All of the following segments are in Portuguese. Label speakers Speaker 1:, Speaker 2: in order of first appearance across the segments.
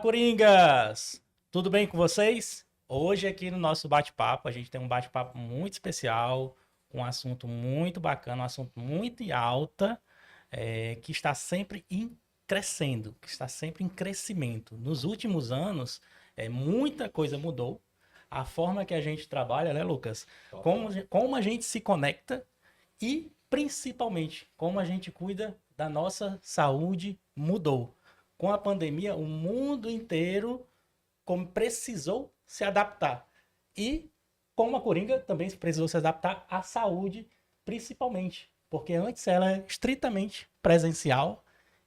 Speaker 1: Coringas! Tudo bem com vocês? Hoje aqui no nosso bate-papo, a gente tem um bate-papo muito especial, com um assunto muito bacana, um assunto muito em alta, que está sempre crescendo, que está sempre em crescimento. Nos últimos anos, muita coisa mudou. A forma que a gente trabalha, né, Lucas? Como a gente se conecta e, principalmente, como a gente cuida da nossa saúde mudou. Com a pandemia, o mundo inteiro como precisou se adaptar. E como a Coringa também precisou se adaptar à saúde, principalmente. Porque antes ela é estritamente presencial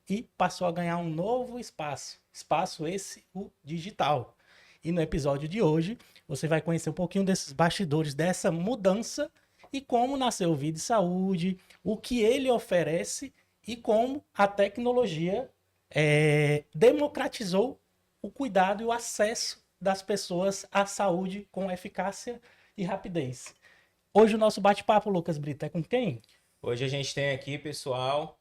Speaker 1: e passou a ganhar um novo espaço. Espaço esse, o digital. E no episódio de hoje, você vai conhecer um pouquinho desses bastidores dessa mudança e como nasceu o Vida e Saúde, o que ele oferece e como a tecnologia democratizou o cuidado e o acesso das pessoas à saúde com eficácia e rapidez. Hoje o nosso bate-papo, Lucas Brito, é com quem?
Speaker 2: Hoje a gente tem aqui, pessoal,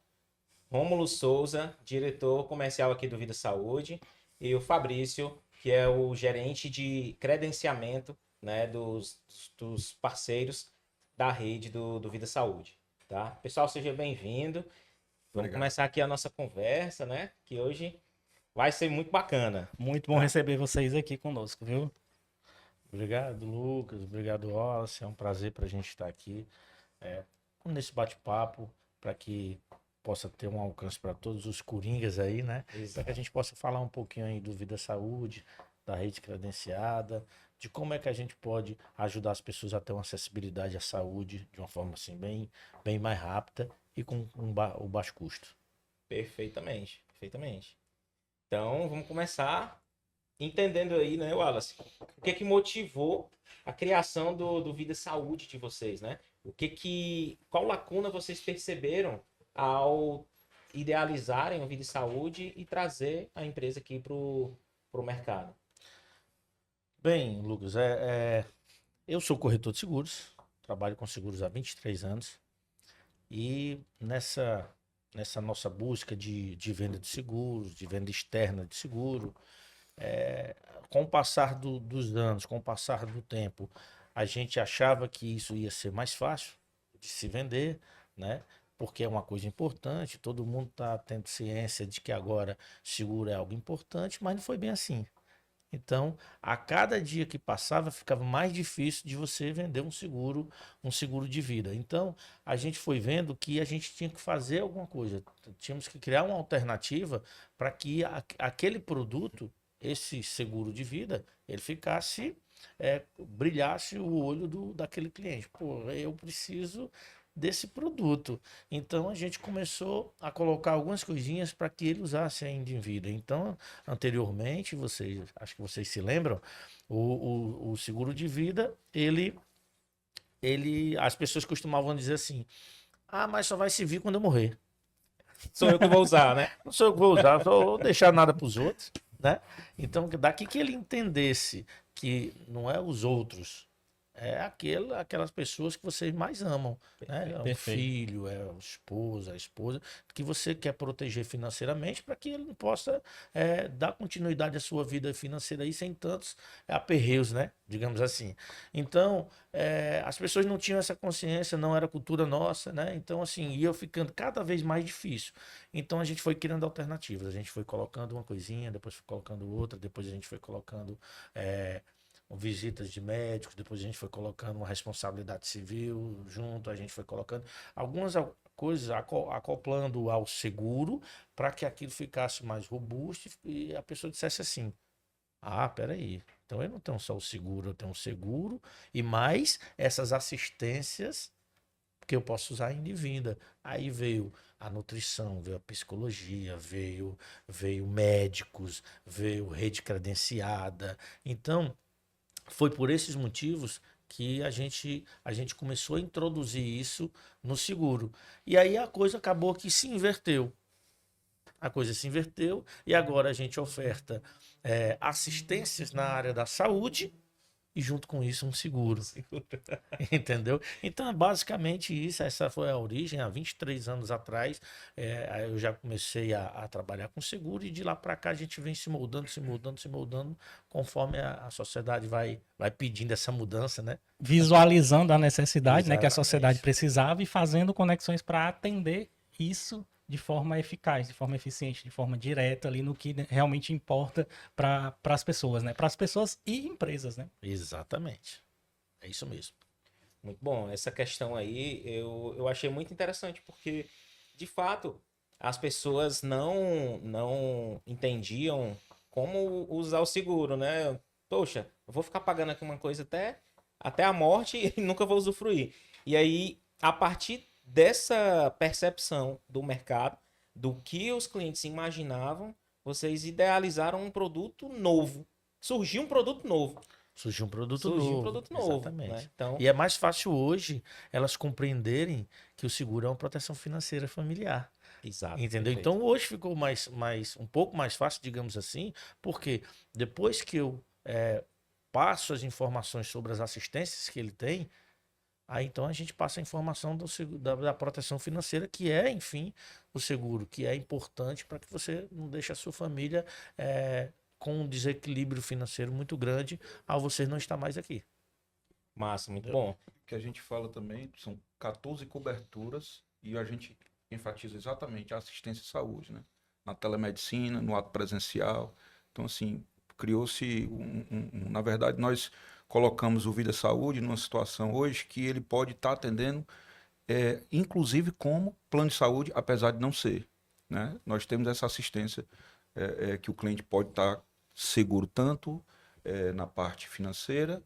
Speaker 2: Rômulo Souza, diretor comercial aqui do Vida Saúde, e o Fabrício, que é o gerente de credenciamento, né, dos parceiros da rede do Vida Saúde, tá? Pessoal, seja bem-vindo. Vamos
Speaker 3: Obrigado.
Speaker 2: começar aqui a nossa conversa, né, que hoje vai ser muito bacana.
Speaker 1: Muito bom receber vocês aqui conosco, viu?
Speaker 3: Obrigado, Lucas. Obrigado, Wallace. É um prazer para a gente estar aqui nesse bate-papo para que possa ter um alcance para todos os coringas aí, né? Para que a gente possa falar um pouquinho aí do Vida Saúde, da rede credenciada, de como é que a gente pode ajudar as pessoas a ter uma acessibilidade à saúde de uma forma assim bem mais rápida e com o baixo custo.
Speaker 2: Perfeitamente, perfeitamente. Então, vamos começar entendendo aí, né, Wallace, o que motivou a criação do Vida Saúde de vocês, né? Qual lacuna vocês perceberam ao idealizarem o Vida Saúde e trazer a empresa aqui pro mercado?
Speaker 3: Bem, Lucas, eu sou corretor de seguros, trabalho com seguros há 23 anos e nessa nossa busca de venda de seguros, de venda externa de seguro, com o passar dos anos, com o passar do tempo, a gente achava que isso ia ser mais fácil de se vender, né? Porque é uma coisa importante, todo mundo está tendo ciência de que agora seguro é algo importante, mas não foi bem assim. Então, a cada dia que passava, ficava mais difícil de você vender um seguro de vida. Então, a gente foi vendo que a gente tinha que fazer alguma coisa. Tínhamos que criar uma alternativa para que aquele produto, esse seguro de vida, ele ficasse, brilhasse o olho daquele cliente. Pô, eu preciso desse produto. Então a gente começou a colocar algumas coisinhas para que ele usasse ainda em vida. Então, anteriormente, acho que vocês se lembram, o seguro de vida, as pessoas costumavam dizer assim: ah, mas só vai servir quando eu morrer.
Speaker 2: Sou eu que vou usar, né?
Speaker 3: Não sou eu que vou usar, só vou deixar nada para os outros, né? Então, daqui que ele entendesse que não é os outros, é aquelas pessoas que vocês mais amam, né? É um
Speaker 1: Perfeito.
Speaker 3: filho, é o esposo, a esposa, que você quer proteger financeiramente para que ele possa dar continuidade à sua vida financeira aí sem tantos aperreios, né? Digamos assim. Então, as pessoas não tinham essa consciência, não era cultura nossa, né? Então, assim, ia ficando cada vez mais difícil. Então, a gente foi criando alternativas, a gente foi colocando uma coisinha, depois foi colocando outra, depois a gente foi colocando visitas de médicos, depois a gente foi colocando uma responsabilidade civil junto, a gente foi colocando algumas coisas acoplando ao seguro para que aquilo ficasse mais robusto e a pessoa dissesse assim: ah, peraí, então eu não tenho só o seguro, eu tenho um seguro e mais essas assistências que eu posso usar em vida. Aí veio a nutrição, veio a psicologia, veio médicos, veio rede credenciada. Então, foi por esses motivos que a gente começou a introduzir isso no seguro. E aí a coisa acabou que se inverteu. A coisa se inverteu e agora a gente oferta assistências na área da saúde e junto com isso um seguro. Entendeu? Então, é basicamente isso. Essa foi a origem. Há 23 anos atrás, aí eu já comecei a trabalhar com seguro e de lá para cá a gente vem se moldando, se moldando, se moldando, conforme a sociedade vai pedindo essa mudança, né?
Speaker 1: Visualizando a necessidade, né, que a sociedade
Speaker 3: Exatamente.
Speaker 1: precisava e fazendo conexões para atender isso de forma eficaz, de forma eficiente, de forma direta ali no que realmente importa para as pessoas, né? Para as pessoas e empresas, né?
Speaker 3: Exatamente. É isso mesmo.
Speaker 2: Muito bom. Essa questão aí eu achei muito interessante, porque, de fato, as pessoas não entendiam como usar o seguro, né? Poxa, eu vou ficar pagando aqui uma coisa até a morte e nunca vou usufruir. E aí, a partir dessa percepção do mercado, do que os clientes imaginavam, vocês idealizaram um produto novo. Surgiu um produto novo.
Speaker 3: Surgiu um produto
Speaker 2: Surgiu um
Speaker 3: novo.
Speaker 2: produto novo, né?
Speaker 3: Exatamente.
Speaker 2: Então,
Speaker 3: E é mais fácil hoje elas compreenderem que o seguro é uma proteção financeira familiar.
Speaker 2: exato,
Speaker 3: Entendeu?
Speaker 2: perfeito.
Speaker 3: Então hoje ficou um pouco mais fácil, digamos assim, porque depois que eu passo as informações sobre as assistências que ele tem, aí então a gente passa a informação da proteção financeira, que é, enfim, o seguro, que é importante para que você não deixe a sua família com um desequilíbrio financeiro muito grande ao você não estar mais aqui.
Speaker 2: Massa, muito
Speaker 3: Entendeu?
Speaker 2: bom.
Speaker 4: Que a gente fala também, são 14 coberturas e a gente enfatiza exatamente a assistência à saúde, né? Na telemedicina, no ato presencial. Então, assim, criou-se na verdade, nós colocamos o Vida Saúde numa situação hoje que ele pode estar atendendo, inclusive como plano de saúde, apesar de não ser, né? Nós temos essa assistência que o cliente pode estar seguro tanto na parte financeira,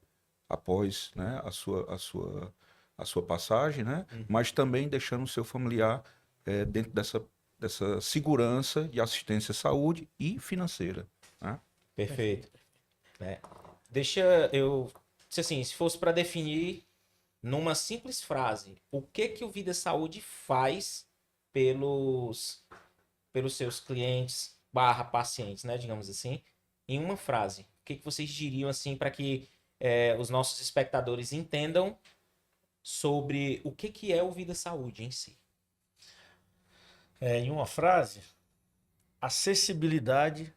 Speaker 4: após, né, a sua passagem, né? Mas também deixando o seu familiar dentro dessa segurança de assistência à saúde e financeira, né?
Speaker 2: Perfeito. Né? Deixa eu. Se assim, se fosse para definir numa simples frase, o que o Vida Saúde faz pelos seus clientes barra pacientes, né? Digamos assim, em uma frase. O que vocês diriam assim para que os nossos espectadores entendam sobre o que é o Vida Saúde em si?
Speaker 3: Em uma frase, acessibilidade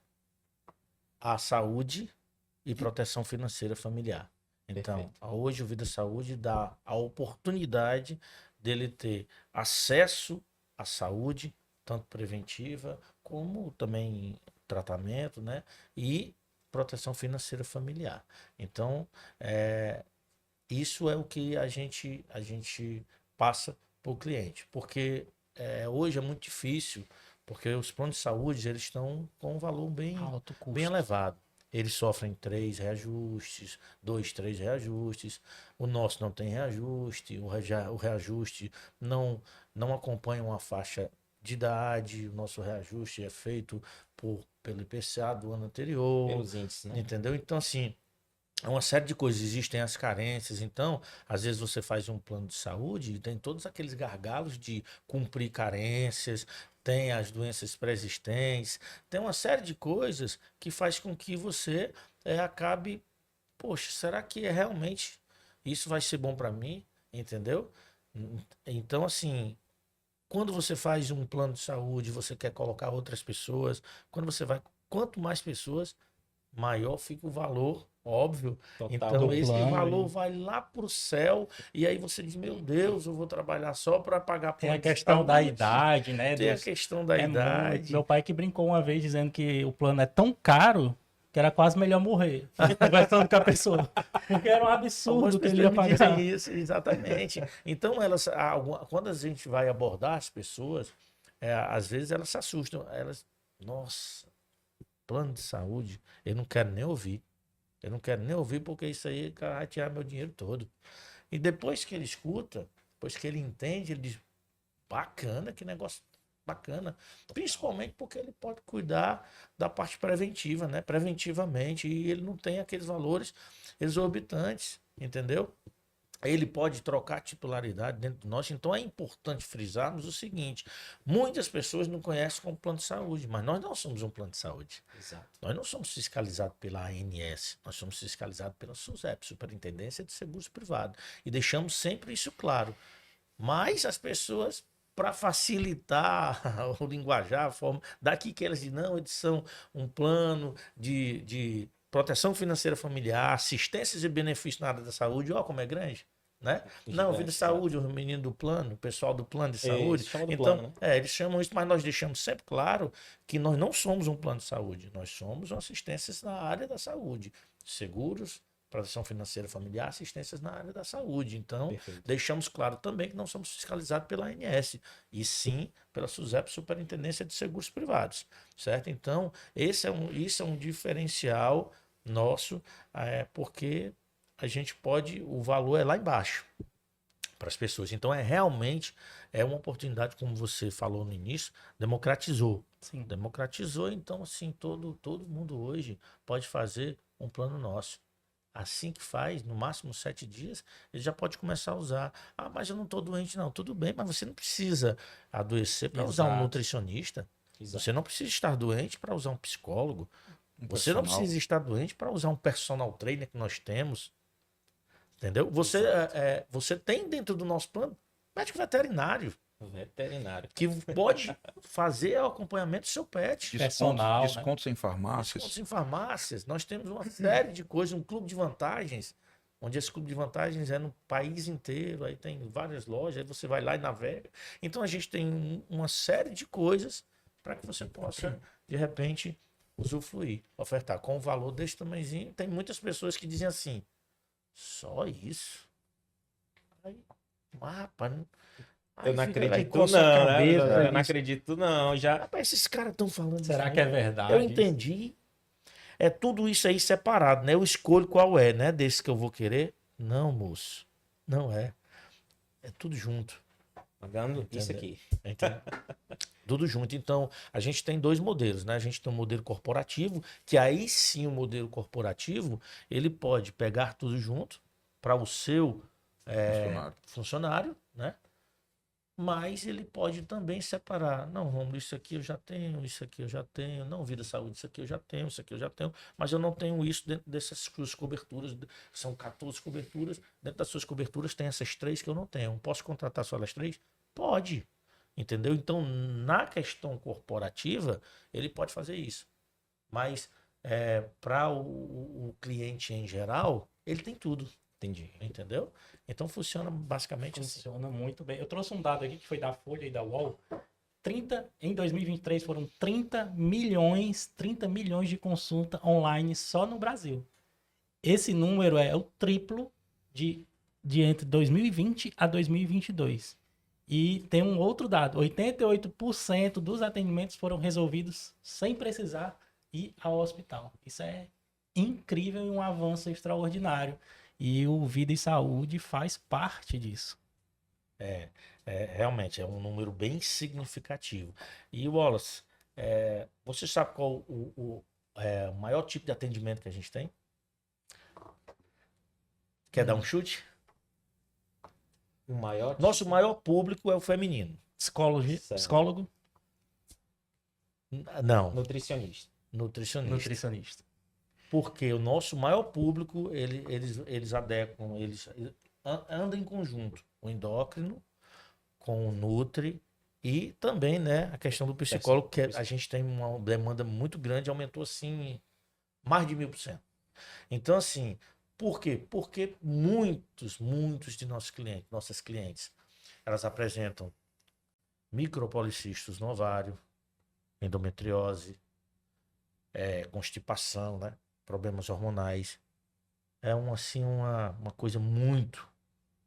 Speaker 3: à saúde e proteção financeira familiar. Então,
Speaker 2: Perfeito.
Speaker 3: hoje o Vida Saúde dá a oportunidade dele ter acesso à saúde, tanto preventiva como também tratamento, né? E proteção financeira familiar. Então, isso é o que a gente passa para o cliente, porque hoje é muito difícil, porque os planos de saúde eles estão com um valor
Speaker 1: Alto custo.
Speaker 3: bem elevado. Eles sofrem 3 reajustes, 2, 3 reajustes. O nosso não tem reajuste, o reajuste não acompanha uma faixa de idade. O nosso reajuste é feito pelo IPCA do ano anterior.
Speaker 2: Pelos índices, né?
Speaker 3: Entendeu? Então, assim, é uma série de coisas, existem as carências. Então, às vezes você faz um plano de saúde e tem todos aqueles gargalos de cumprir carências, tem as doenças pré-existentes, tem uma série de coisas que faz com que você acabe, poxa, será que realmente isso vai ser bom para mim? Entendeu? Então, assim, quando você faz um plano de saúde, você quer colocar outras pessoas, quanto mais pessoas, maior fica o valor, óbvio.
Speaker 2: Total.
Speaker 3: Então,
Speaker 1: do
Speaker 3: esse
Speaker 1: plano
Speaker 3: valor
Speaker 1: aí.
Speaker 3: vai lá para o céu, e aí você diz, meu Deus, eu vou trabalhar só para pagar
Speaker 1: Tem a
Speaker 3: plano de
Speaker 1: questão da
Speaker 3: saúde.
Speaker 1: idade, né?
Speaker 3: Tem a questão da
Speaker 1: É muito.
Speaker 3: idade.
Speaker 1: Meu pai que brincou uma vez dizendo que o plano é tão caro que era quase melhor morrer. Conversando com a pessoa. Porque era um absurdo
Speaker 3: Algumas
Speaker 1: que ele ia
Speaker 3: pessoas me dizem
Speaker 1: pagar.
Speaker 3: isso, exatamente. Então, quando a gente vai abordar as pessoas, às vezes elas se assustam. Nossa, plano de saúde, eu não quero nem ouvir. Eu não quero nem ouvir porque isso aí vai tirar meu dinheiro todo. E depois que ele escuta, depois que ele entende, ele diz, bacana, que negócio bacana. Principalmente porque ele pode cuidar da parte preventiva, né? Preventivamente. E ele não tem aqueles valores exorbitantes, entendeu? ele pode trocar titularidade dentro do nosso. Então é importante frisarmos o seguinte: muitas pessoas não conhecem como plano de saúde, mas nós não somos um plano de saúde.
Speaker 2: Exato.
Speaker 3: Nós não somos fiscalizados pela ANS, nós somos fiscalizados pela SUSEP, Superintendência de Seguros Privados. E deixamos sempre isso claro. Mas as pessoas, para facilitar o linguajar, a forma, daqui que elas dizem, não, eles são um plano de proteção financeira familiar, assistências e benefícios na área da saúde, ó como é grande. Né? Não,
Speaker 2: Gigante,
Speaker 3: vida de saúde, o menino do plano, o pessoal do plano de
Speaker 2: Isso,
Speaker 3: saúde.
Speaker 2: chama do
Speaker 3: Então,
Speaker 2: plano, né?
Speaker 3: eles chamam isso, mas nós deixamos sempre claro que nós não somos um plano de saúde, nós somos uma assistência na área da saúde. Seguros, proteção financeira familiar, assistências na área da saúde. Então,
Speaker 2: Perfeito.
Speaker 3: deixamos claro também que não somos fiscalizados pela ANS, e sim pela SUSEP, Superintendência de Seguros Privados. Certo? Então, isso é um diferencial nosso, porque a gente pode, o valor é lá embaixo para as pessoas. Então, realmente uma oportunidade, como você falou no início, democratizou.
Speaker 1: Sim.
Speaker 3: Democratizou, então, assim, todo mundo hoje pode fazer um plano nosso. Assim que faz, no máximo 7 dias, ele já pode começar a usar. Ah, mas eu não estou doente, não. Tudo bem, mas você não precisa adoecer para usar um
Speaker 1: Exato.
Speaker 3: nutricionista.
Speaker 2: Exato.
Speaker 3: Você não precisa estar doente para usar um psicólogo.
Speaker 4: Um
Speaker 3: Você não
Speaker 4: personal.
Speaker 3: precisa estar doente para usar um personal trainer que nós temos. Entendeu? Você tem dentro do nosso plano médico veterinário
Speaker 2: Veterinário.
Speaker 3: que pode fazer o acompanhamento do seu pet.
Speaker 1: Personal, né?
Speaker 4: Descontos em farmácias.
Speaker 3: Descontos em farmácias. Nós temos uma série de coisas, um clube de vantagens, onde esse clube de vantagens é no país inteiro, aí tem várias lojas, aí você vai lá e navega. Então a gente tem uma série de coisas para que você possa, de repente, usufruir, ofertar. Com o valor desse tamanhozinho, tem muitas pessoas que dizem assim, só isso? Aí, rapaz, aí
Speaker 2: Eu não
Speaker 3: fica, aí
Speaker 2: acredito
Speaker 3: coça a
Speaker 2: não, né?
Speaker 3: cabeça,
Speaker 2: Eu não
Speaker 3: diz,
Speaker 2: acredito não. Já
Speaker 3: rapaz, esses caras estão falando
Speaker 1: Será
Speaker 3: isso
Speaker 1: que é
Speaker 3: mesmo?
Speaker 1: verdade?
Speaker 3: Eu entendi. É tudo isso aí separado, né? Eu escolho qual é, né? Desse que eu vou querer. Não, moço. Não é. É tudo junto.
Speaker 2: pagando isso
Speaker 3: Entendeu?
Speaker 2: aqui.
Speaker 3: Entendeu? Tudo junto. Então, a gente tem dois modelos, né? A gente tem um modelo corporativo, que aí sim o modelo corporativo, ele pode pegar tudo junto para o seu funcionário, né? Mas ele pode também separar. Não, Romulo, isso aqui eu já tenho, isso aqui eu já tenho. Não, Vida Saúde, isso aqui eu já tenho, isso aqui eu já tenho. Mas eu não tenho isso dentro dessas suas coberturas. São 14 coberturas. Dentro das suas coberturas tem essas 3 que eu não tenho. Posso contratar só as 3? Pode. Entendeu? Então, na questão corporativa, ele pode fazer isso. Mas para o cliente em geral, ele tem tudo.
Speaker 2: Entendi.
Speaker 3: Entendeu? Então funciona basicamente assim.
Speaker 1: Funciona muito bem. Eu trouxe um dado aqui que foi da Folha e da UOL. Em 2023 foram 30 milhões de consulta online só no Brasil. Esse número é o triplo de entre 2020 a 2022. E tem um outro dado, 88% dos atendimentos foram resolvidos sem precisar ir ao hospital. Isso é incrível e um avanço extraordinário. E o Vida e Saúde faz parte disso.
Speaker 3: Realmente é um número bem significativo. E Wallace, você sabe qual o maior tipo de atendimento que a gente tem? Quer dar um chute?
Speaker 2: O maior.
Speaker 3: Nosso maior público é o feminino.
Speaker 2: Certo.
Speaker 1: Psicólogo,
Speaker 3: Não,
Speaker 2: Nutricionista.
Speaker 3: nutricionista.
Speaker 1: nutricionista.
Speaker 3: Porque o nosso maior público, eles adequam, eles andam em conjunto. O endócrino com o nutri e também, né, a questão do psicólogo, que a gente tem uma demanda muito grande, aumentou assim mais de 1000%. Então, assim, por quê? Porque muitos de nossas clientes, elas apresentam micropolicistos no ovário, endometriose, constipação, né? Problemas hormonais. É uma coisa muito,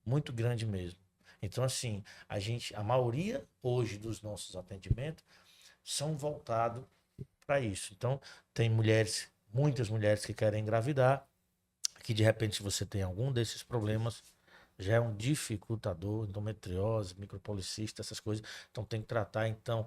Speaker 3: muito grande mesmo. Então, assim, a maioria hoje dos nossos atendimentos são voltados para isso. Então, tem muitas mulheres que querem engravidar, que de repente, se você tem algum desses problemas, já é um dificultador, endometriose, micropolicista, essas coisas. Então, tem que tratar. Então,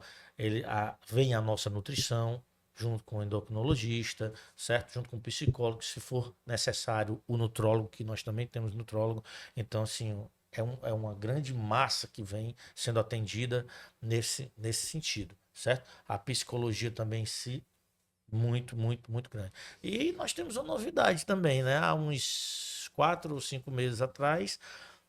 Speaker 3: vem a nossa nutrição, junto com o endocrinologista, certo? Junto com o psicólogo, se for necessário, o nutrólogo, que nós também temos nutrólogo. Então, assim, é uma grande massa que vem sendo atendida nesse sentido, certo? A psicologia também em si, muito, muito, muito grande. E nós temos uma novidade também, né? Há uns 4 ou 5 meses atrás,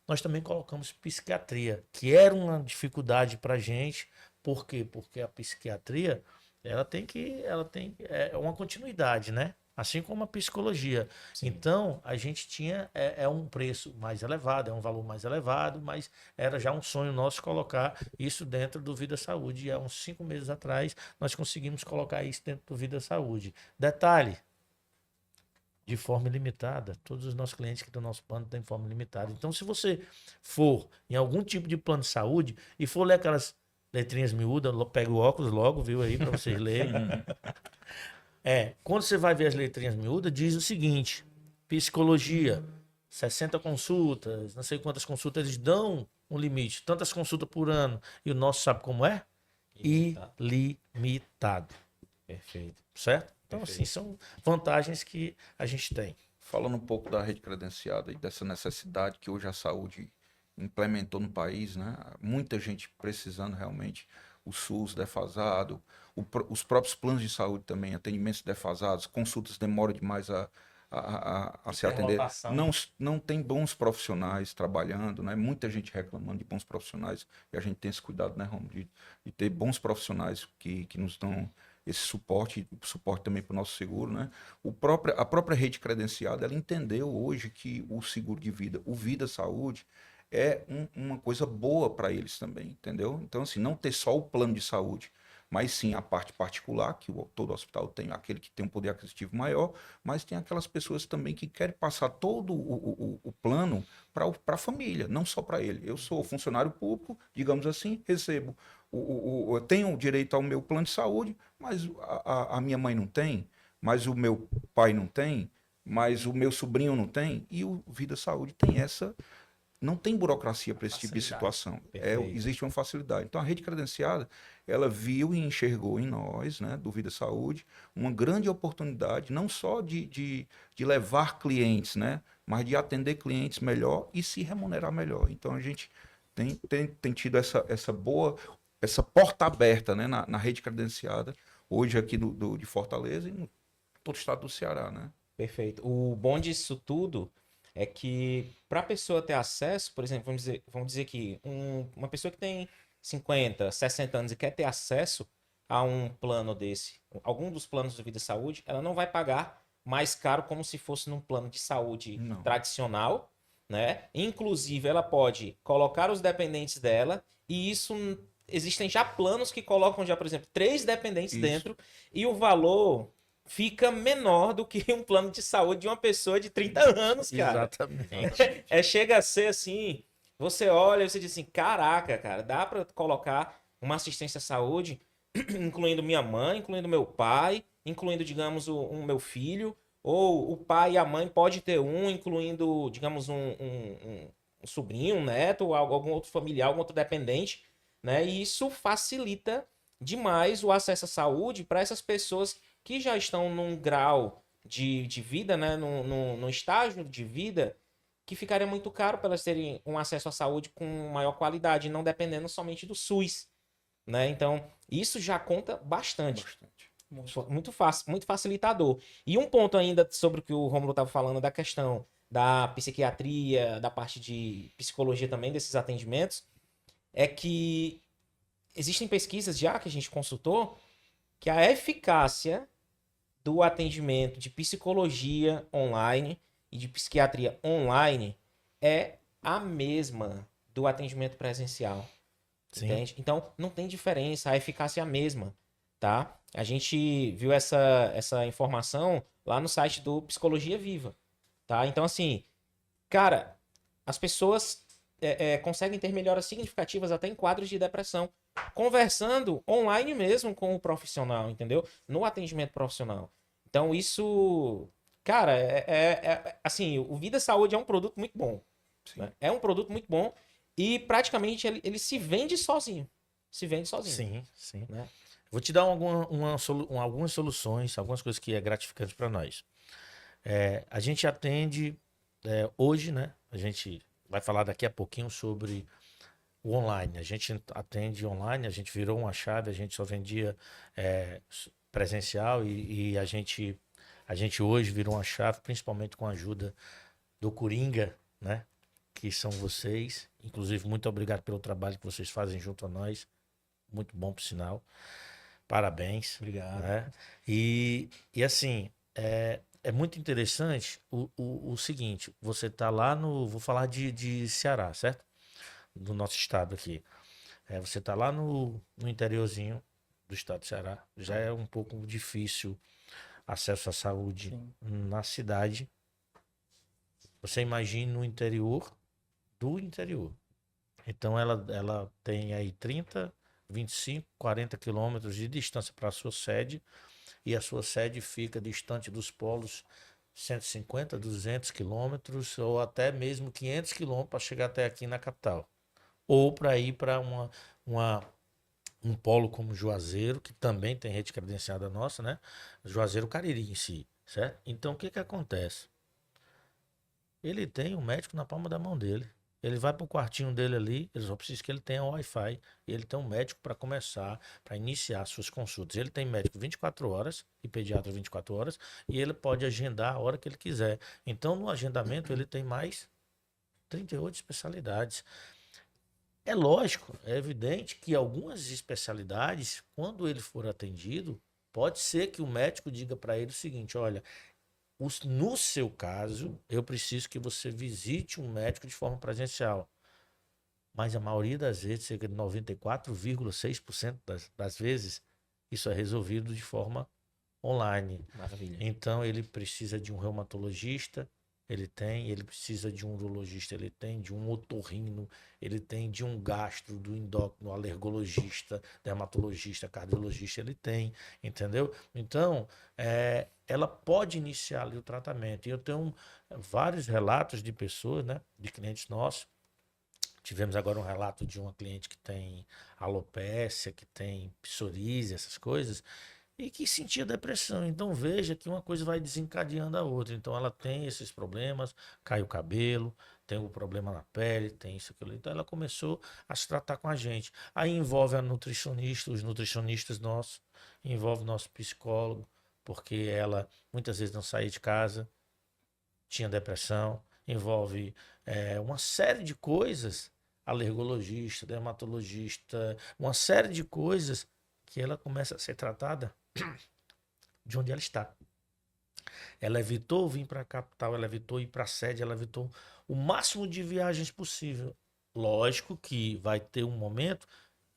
Speaker 3: nós também colocamos psiquiatria, que era uma dificuldade para a gente. Por quê? Porque a psiquiatria, é uma continuidade, né? Assim como a psicologia.
Speaker 2: Sim.
Speaker 3: Então, a gente tinha um preço mais elevado, é um valor mais elevado, mas era já um sonho nosso colocar isso dentro do Vida Saúde. E há uns 5 meses atrás, nós conseguimos colocar isso dentro do Vida Saúde. Detalhe, de forma ilimitada. Todos os nossos clientes que estão no nosso plano têm forma limitada. Então, se você for em algum tipo de plano de saúde e for ler aquelas letrinhas miúdas, pega o óculos logo, viu aí, para vocês lerem. Quando você vai ver as letrinhas miúdas, diz o seguinte: psicologia, 60 consultas, não sei quantas consultas, eles dão um limite, tantas consultas por ano. E o nosso sabe como é? Ilimitado.
Speaker 2: Perfeito.
Speaker 3: Certo? Então,
Speaker 2: Perfeito.
Speaker 3: assim, são vantagens que a gente tem.
Speaker 4: Falando um pouco da rede credenciada e dessa necessidade que hoje a saúde implementou no país, né? Muita gente precisando realmente, o SUS defasado, os próprios planos de saúde também, atendimentos defasados, consultas demoram demais a se atender. Não tem bons profissionais trabalhando, né? Muita gente reclamando de bons profissionais, e a gente tem esse cuidado, né, Romulo, de ter bons profissionais que nos dão esse suporte também para o nosso seguro, né? A própria rede credenciada, ela entendeu hoje que o seguro de vida, o Vida Saúde, é uma coisa boa para eles também, entendeu? Então, assim, não ter só o plano de saúde, mas sim a parte particular, que todo hospital tem, aquele que tem um poder aquisitivo maior, mas tem aquelas pessoas também que querem passar todo o plano para a família, não só para ele. Eu sou funcionário público, digamos assim, recebo, eu tenho direito ao meu plano de saúde, mas a minha mãe não tem, mas o meu pai não tem, mas o meu sobrinho não tem, e o Vida Saúde tem essa. Não tem burocracia para esse tipo de situação. Existe uma facilidade. Então, a rede credenciada, ela viu e enxergou em nós, né, do Vida Saúde, uma grande oportunidade, não só de levar clientes, né, mas de atender clientes melhor e se remunerar melhor. Então, a gente tem tido essa porta aberta, né, na rede credenciada, hoje aqui de Fortaleza e no todo o estado do Ceará, né?
Speaker 2: Perfeito. O bom disso tudo é que para a pessoa ter acesso, por exemplo, vamos dizer que uma pessoa que tem 50, 60 anos e quer ter acesso a um plano desse, algum dos planos do Vida Saúde, ela não vai pagar mais caro como se fosse num plano de saúde tradicional, né? Inclusive, ela pode colocar os dependentes dela e existem já planos que colocam já, por exemplo, 3 dependentes dentro e o valor fica menor do que um plano de saúde de uma pessoa de 30 anos, cara.
Speaker 3: Exatamente.
Speaker 2: Chega a ser assim, você olha e você diz assim, caraca, cara, dá pra colocar uma assistência à saúde, incluindo minha mãe, incluindo meu pai, incluindo, digamos, o meu filho, ou o pai e a mãe pode ter incluindo, digamos, um sobrinho, um neto, ou algum outro familiar, algum outro dependente, né? E isso facilita demais o acesso à saúde para essas pessoas que já estão num grau de vida, né, num estágio de vida, que ficaria muito caro para elas terem um acesso à saúde com maior qualidade, não dependendo somente do SUS, né? Então, isso já conta bastante. Muito fácil, muito facilitador. E um ponto ainda sobre o que o Rômulo estava falando da questão da psiquiatria, da parte de psicologia também, desses atendimentos, é que existem pesquisas já que a gente consultou que a eficácia do atendimento de psicologia online e de psiquiatria online é a mesma do atendimento presencial. Entende? Então, não tem diferença, a eficácia é a mesma, tá? A gente viu essa informação lá no site do Psicologia Viva, tá? Então, assim, cara, as pessoas conseguem ter melhoras significativas até em quadros de depressão, conversando online mesmo com o profissional, entendeu? No atendimento profissional. Então, isso, cara, assim, o Vida Saúde é um produto muito bom. Né? É um produto muito bom e praticamente ele se vende sozinho. Se vende sozinho.
Speaker 3: Sim.
Speaker 2: Né?
Speaker 3: Vou te dar algumas soluções, algumas coisas que é gratificante para nós. A gente atende hoje, né? A gente vai falar daqui a pouquinho sobre o online. A gente atende online, a gente virou uma chave, a gente só vendia presencial e a gente hoje virou uma chave, principalmente com a ajuda do Coringa, né? Que são vocês. Inclusive, muito obrigado pelo trabalho que vocês fazem junto a nós. Muito bom, por sinal. Parabéns.
Speaker 2: Obrigado.
Speaker 3: Né? E assim, é muito interessante o seguinte, você tá lá vou falar de Ceará, certo? Do nosso estado aqui. Você tá lá no interiorzinho do estado do Ceará, já é um pouco difícil acesso à saúde.
Speaker 1: Sim.
Speaker 3: Na cidade. Você imagine no interior do interior. Então ela tem aí 30, 25, 40 quilômetros de distância para a sua sede, e a sua sede fica distante dos polos 150, 200 quilômetros, ou até mesmo 500 quilômetros para chegar até aqui na capital. Ou para ir para um polo como Juazeiro, que também tem rede credenciada nossa, né? Juazeiro Cariri em si, certo? Então o que acontece? Ele tem um médico na palma da mão dele. Ele vai para o quartinho dele ali, ele só precisa que ele tenha Wi-Fi. E ele tem um médico para começar, para iniciar suas consultas. Ele tem médico 24 horas e pediatra 24 horas, e ele pode agendar a hora que ele quiser. Então, no agendamento, ele tem mais 38 especialidades. É lógico, é evidente que algumas especialidades, quando ele for atendido, pode ser que o médico diga para ele o seguinte: olha, no seu caso, eu preciso que você visite um médico de forma presencial. Mas a maioria das vezes, cerca de 94,6% das vezes, isso é resolvido de forma online.
Speaker 2: Maravilha.
Speaker 3: Então, ele precisa de um reumatologista, ele precisa de um urologista, ele tem de um otorrino, ele tem de um gastro, do endócrino, alergologista, dermatologista, cardiologista, ele tem, entendeu? Então, ela pode iniciar ali o tratamento. E eu tenho vários relatos de pessoas, né, de clientes nossos. Tivemos agora um relato de uma cliente que tem alopécia, que tem psoríase, essas coisas, e que sentia depressão. Então veja que uma coisa vai desencadeando a outra. Então ela tem esses problemas, cai o cabelo, tem o problema na pele, tem isso, aquilo. Então ela começou a se tratar com a gente. Aí envolve a nutricionista, os nutricionistas nossos, envolve o nosso psicólogo, porque ela muitas vezes não saía de casa, tinha depressão, envolve uma série de coisas, alergologista, dermatologista, uma série de coisas que ela começa a ser tratada de onde ela está. Ela evitou vir para a capital, ela evitou ir para a sede, ela evitou o máximo de viagens possível. Lógico que vai ter um momento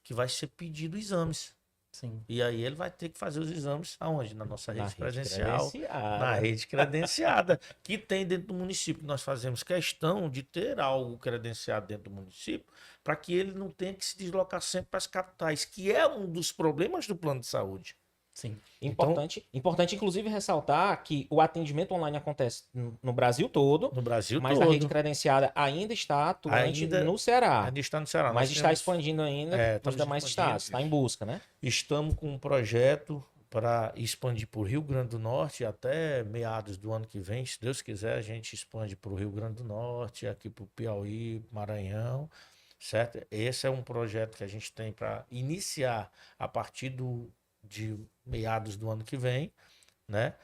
Speaker 3: que vai ser pedido exames.
Speaker 1: Sim.
Speaker 3: E aí ele vai ter que fazer os exames aonde? Na nossa rede presencial,
Speaker 2: credenciada.
Speaker 3: na rede credenciada, que tem dentro do município. Nós fazemos questão de ter algo credenciado dentro do município para que ele não tenha que se deslocar sempre para as capitais, que é um dos problemas do plano de saúde.
Speaker 1: Sim.
Speaker 2: Importante, inclusive, ressaltar que o atendimento online acontece no Brasil todo,
Speaker 3: No Brasil
Speaker 2: mas
Speaker 3: todo.
Speaker 2: a rede credenciada ainda está atuante no Ceará.
Speaker 3: Ainda está no Ceará.
Speaker 2: Mas
Speaker 3: Nós
Speaker 2: está
Speaker 3: temos-
Speaker 2: expandindo ainda para os
Speaker 3: estamos
Speaker 2: demais
Speaker 3: expandindo
Speaker 2: estados, está em busca, né?
Speaker 3: Estamos com um projeto para expandir para o Rio Grande do Norte até meados do ano que vem. Se Deus quiser, a gente expande para o Rio Grande do Norte, aqui para o Piauí, Maranhão, certo? Esse é um projeto que a gente tem para iniciar a partir de meados do ano que vem, né?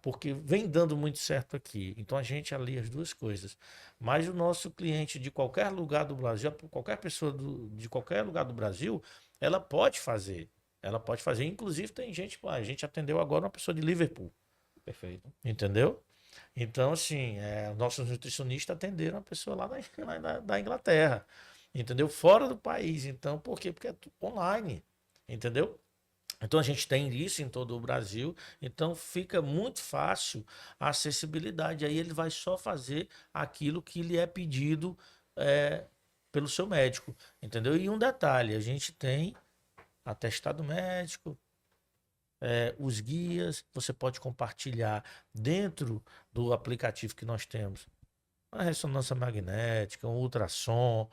Speaker 3: Porque vem dando muito certo aqui. Então a gente alia as duas coisas. Mas o nosso cliente de qualquer lugar do Brasil, qualquer pessoa de qualquer lugar do Brasil, ela pode fazer. Ela pode fazer. Inclusive tem gente, a gente atendeu agora uma pessoa de Liverpool.
Speaker 2: Perfeito.
Speaker 3: Entendeu? Então, assim, nossos nutricionistas atenderam uma pessoa lá da Inglaterra. Entendeu? Fora do país. Então, por quê? Porque é tudo online. Entendeu? Então a gente tem isso em todo o Brasil, então fica muito fácil a acessibilidade. Aí ele vai só fazer aquilo que lhe é pedido pelo seu médico, entendeu? E um detalhe, a gente tem atestado médico, os guias, você pode compartilhar dentro do aplicativo que nós temos. uma ressonância magnética, um ultrassom,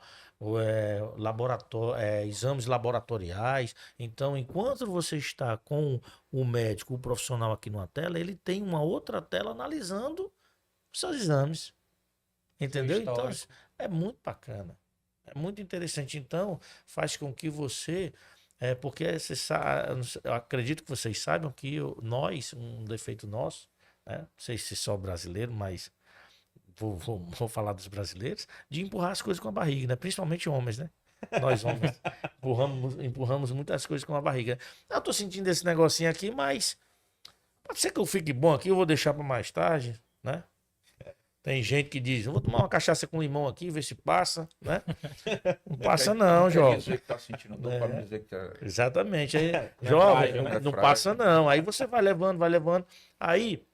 Speaker 3: exames laboratoriais. Então, enquanto você está com o médico, o profissional aqui numa tela, ele tem uma outra tela analisando os seus exames. Entendeu? Então,
Speaker 1: histórico.
Speaker 3: é muito bacana. É muito interessante. Então, faz com que você. Porque você sabe, eu acredito que vocês saibam que nós, um defeito nosso, né? Não sei se só brasileiro, mas vou falar dos brasileiros, de empurrar as coisas com a barriga, né? Principalmente homens, né? Nós homens empurramos muitas coisas com a barriga. Eu tô sentindo esse negocinho aqui, mas pode ser que eu fique bom aqui, eu vou deixar para mais tarde, né? Tem gente que diz, vou tomar uma cachaça com limão aqui, ver se passa, né? Não passa não,
Speaker 4: João.
Speaker 3: João.
Speaker 4: Dizer que tá sentindo dor para não dizer que tá...
Speaker 3: Exatamente. Aí,
Speaker 2: Não é
Speaker 3: jovem,
Speaker 2: frágil,
Speaker 3: não
Speaker 4: né?
Speaker 3: passa não. Aí você vai levando, vai levando. Aí,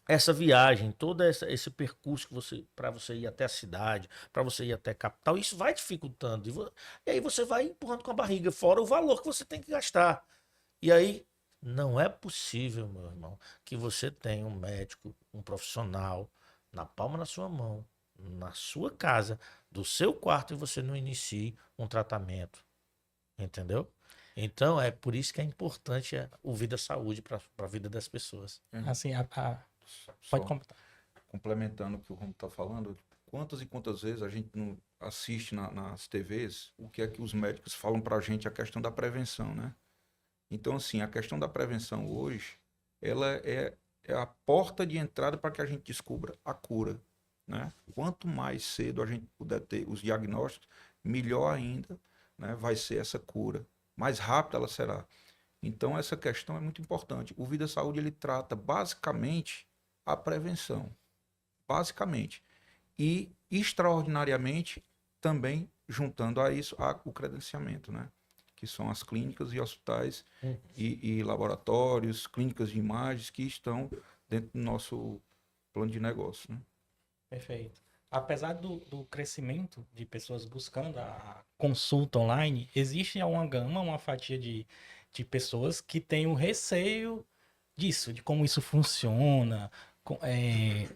Speaker 3: essa viagem, todo esse percurso que para você ir até a cidade, para você ir até a capital, isso vai dificultando. E aí você vai empurrando com a barriga, fora o valor que você tem que gastar. E aí, não é possível, meu irmão, que você tenha um médico, um profissional, na palma da sua mão, na sua casa, do seu quarto, e você não inicie um tratamento. Entendeu? Então, é por isso que é importante o Vida Saúde para a vida das pessoas.
Speaker 1: Assim,
Speaker 4: Só
Speaker 1: pode completar.
Speaker 4: complementando o que o Romulo está falando, quantas e quantas vezes a gente não assiste nas TVs o que é que os médicos falam para a gente, a questão da prevenção, né? Então, assim, a questão da prevenção hoje, ela é a porta de entrada para que a gente descubra a cura, né? Quanto mais cedo a gente puder ter os diagnósticos, melhor ainda, né, vai ser essa cura. Mais rápida ela será. Então, essa questão é muito importante. O Vida Saúde, ele trata basicamente a prevenção. Basicamente. E, extraordinariamente, também juntando a isso o credenciamento, né? Que são as clínicas e hospitais e laboratórios, clínicas de imagens que estão dentro do nosso plano de negócio, né?
Speaker 1: Perfeito. Apesar do crescimento de pessoas buscando a consulta online, existe uma gama, uma fatia de pessoas que têm o receio disso, de como isso funciona,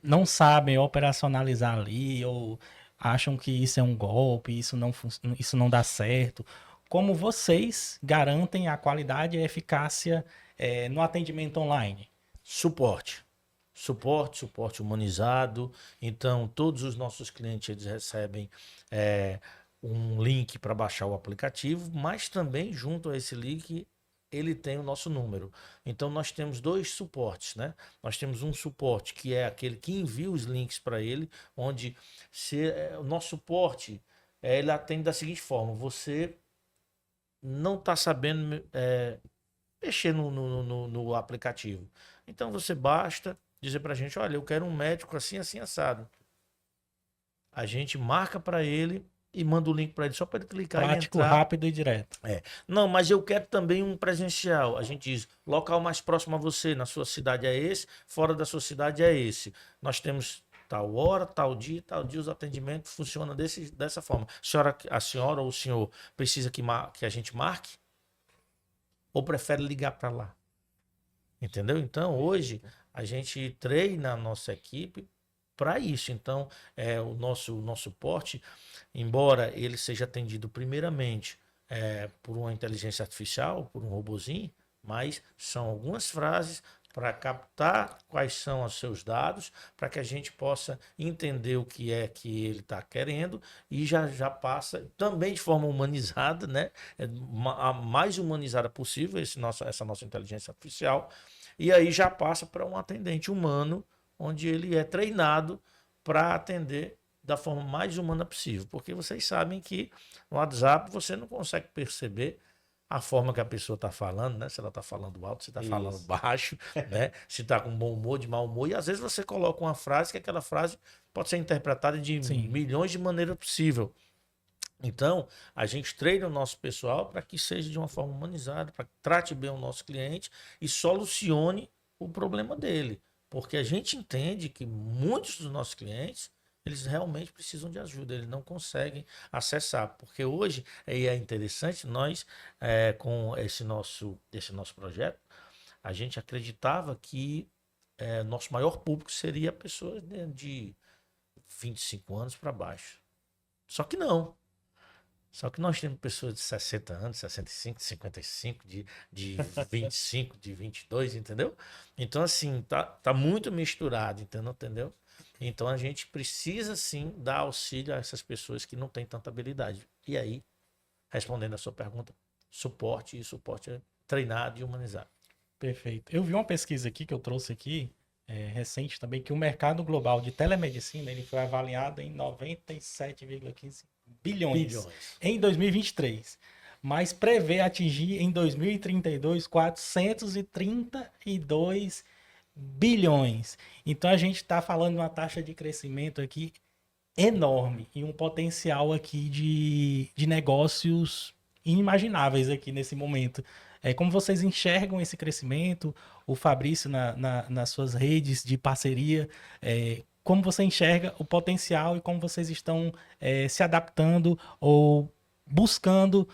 Speaker 1: não sabem operacionalizar ali, ou acham que isso é um golpe, isso não dá certo. Como vocês garantem a qualidade e a eficácia, no atendimento online?
Speaker 3: Suporte. Suporte humanizado. Então, todos os nossos clientes eles recebem um link para baixar o aplicativo, mas também junto a esse link ele tem o nosso número. Então, nós temos dois suportes, né? Nós temos um suporte que é aquele que envia os links para ele, onde o nosso suporte ele atende da seguinte forma: você não está sabendo mexer no aplicativo. Então, você basta dizer para a gente, olha, eu quero um médico assim, assim, assado. A gente marca para ele e manda o link para ele só para ele clicar
Speaker 1: Prático,
Speaker 3: e entrar.
Speaker 1: rápido e direto.
Speaker 3: Não, mas eu quero também um presencial. A gente diz, local mais próximo a você, na sua cidade é esse, fora da sua cidade é esse. Nós temos tal hora, tal dia, os atendimentos funcionam dessa forma. A senhora ou o senhor precisa que a gente marque? Ou prefere ligar para lá? Entendeu? Então, hoje, a gente treina a nossa equipe para isso. Então, o nosso suporte, embora ele seja atendido primeiramente por uma inteligência artificial, por um robozinho, mas são algumas frases para captar quais são os seus dados, para que a gente possa entender o que é que ele está querendo e já passa também de forma humanizada, né? A mais humanizada possível essa nossa inteligência artificial, e aí já passa para um atendente humano, onde ele é treinado para atender da forma mais humana possível, porque vocês sabem que no WhatsApp você não consegue perceber a forma que a pessoa está falando, né? Se ela está falando alto, se está falando baixo, né? Se está com bom humor, de mau humor. E às vezes você coloca uma frase que aquela frase pode ser interpretada de milhões de maneiras possíveis. Então, a gente treina o nosso pessoal para que seja de uma forma humanizada, para que trate bem o nosso cliente e solucione o problema dele. Porque a gente entende que muitos dos nossos clientes eles realmente precisam de ajuda, eles não conseguem acessar, porque hoje é interessante, nós com esse nosso projeto, a gente acreditava que nosso maior público seria pessoas de 25 anos para baixo. Só que não. Só que nós temos pessoas de 60 anos, 65, 55, de 25, de 22, entendeu? Então, assim, tá muito misturado, entendeu? Então, a gente precisa, sim, dar auxílio a essas pessoas que não têm tanta habilidade. E aí, respondendo a sua pergunta, suporte, e suporte é treinado e humanizado.
Speaker 1: Perfeito. Eu vi uma pesquisa aqui que eu trouxe aqui, recente também, que o mercado global de telemedicina ele foi avaliado em 97,15 bilhões em 2023, mas prevê atingir em 2032 432 bilhões. Então a gente está falando de uma taxa de crescimento aqui enorme e um potencial aqui de negócios inimagináveis aqui nesse momento. Como vocês enxergam esse crescimento, o Fabrício nas suas redes de parceria, como você enxerga o potencial e como vocês estão se adaptando ou buscando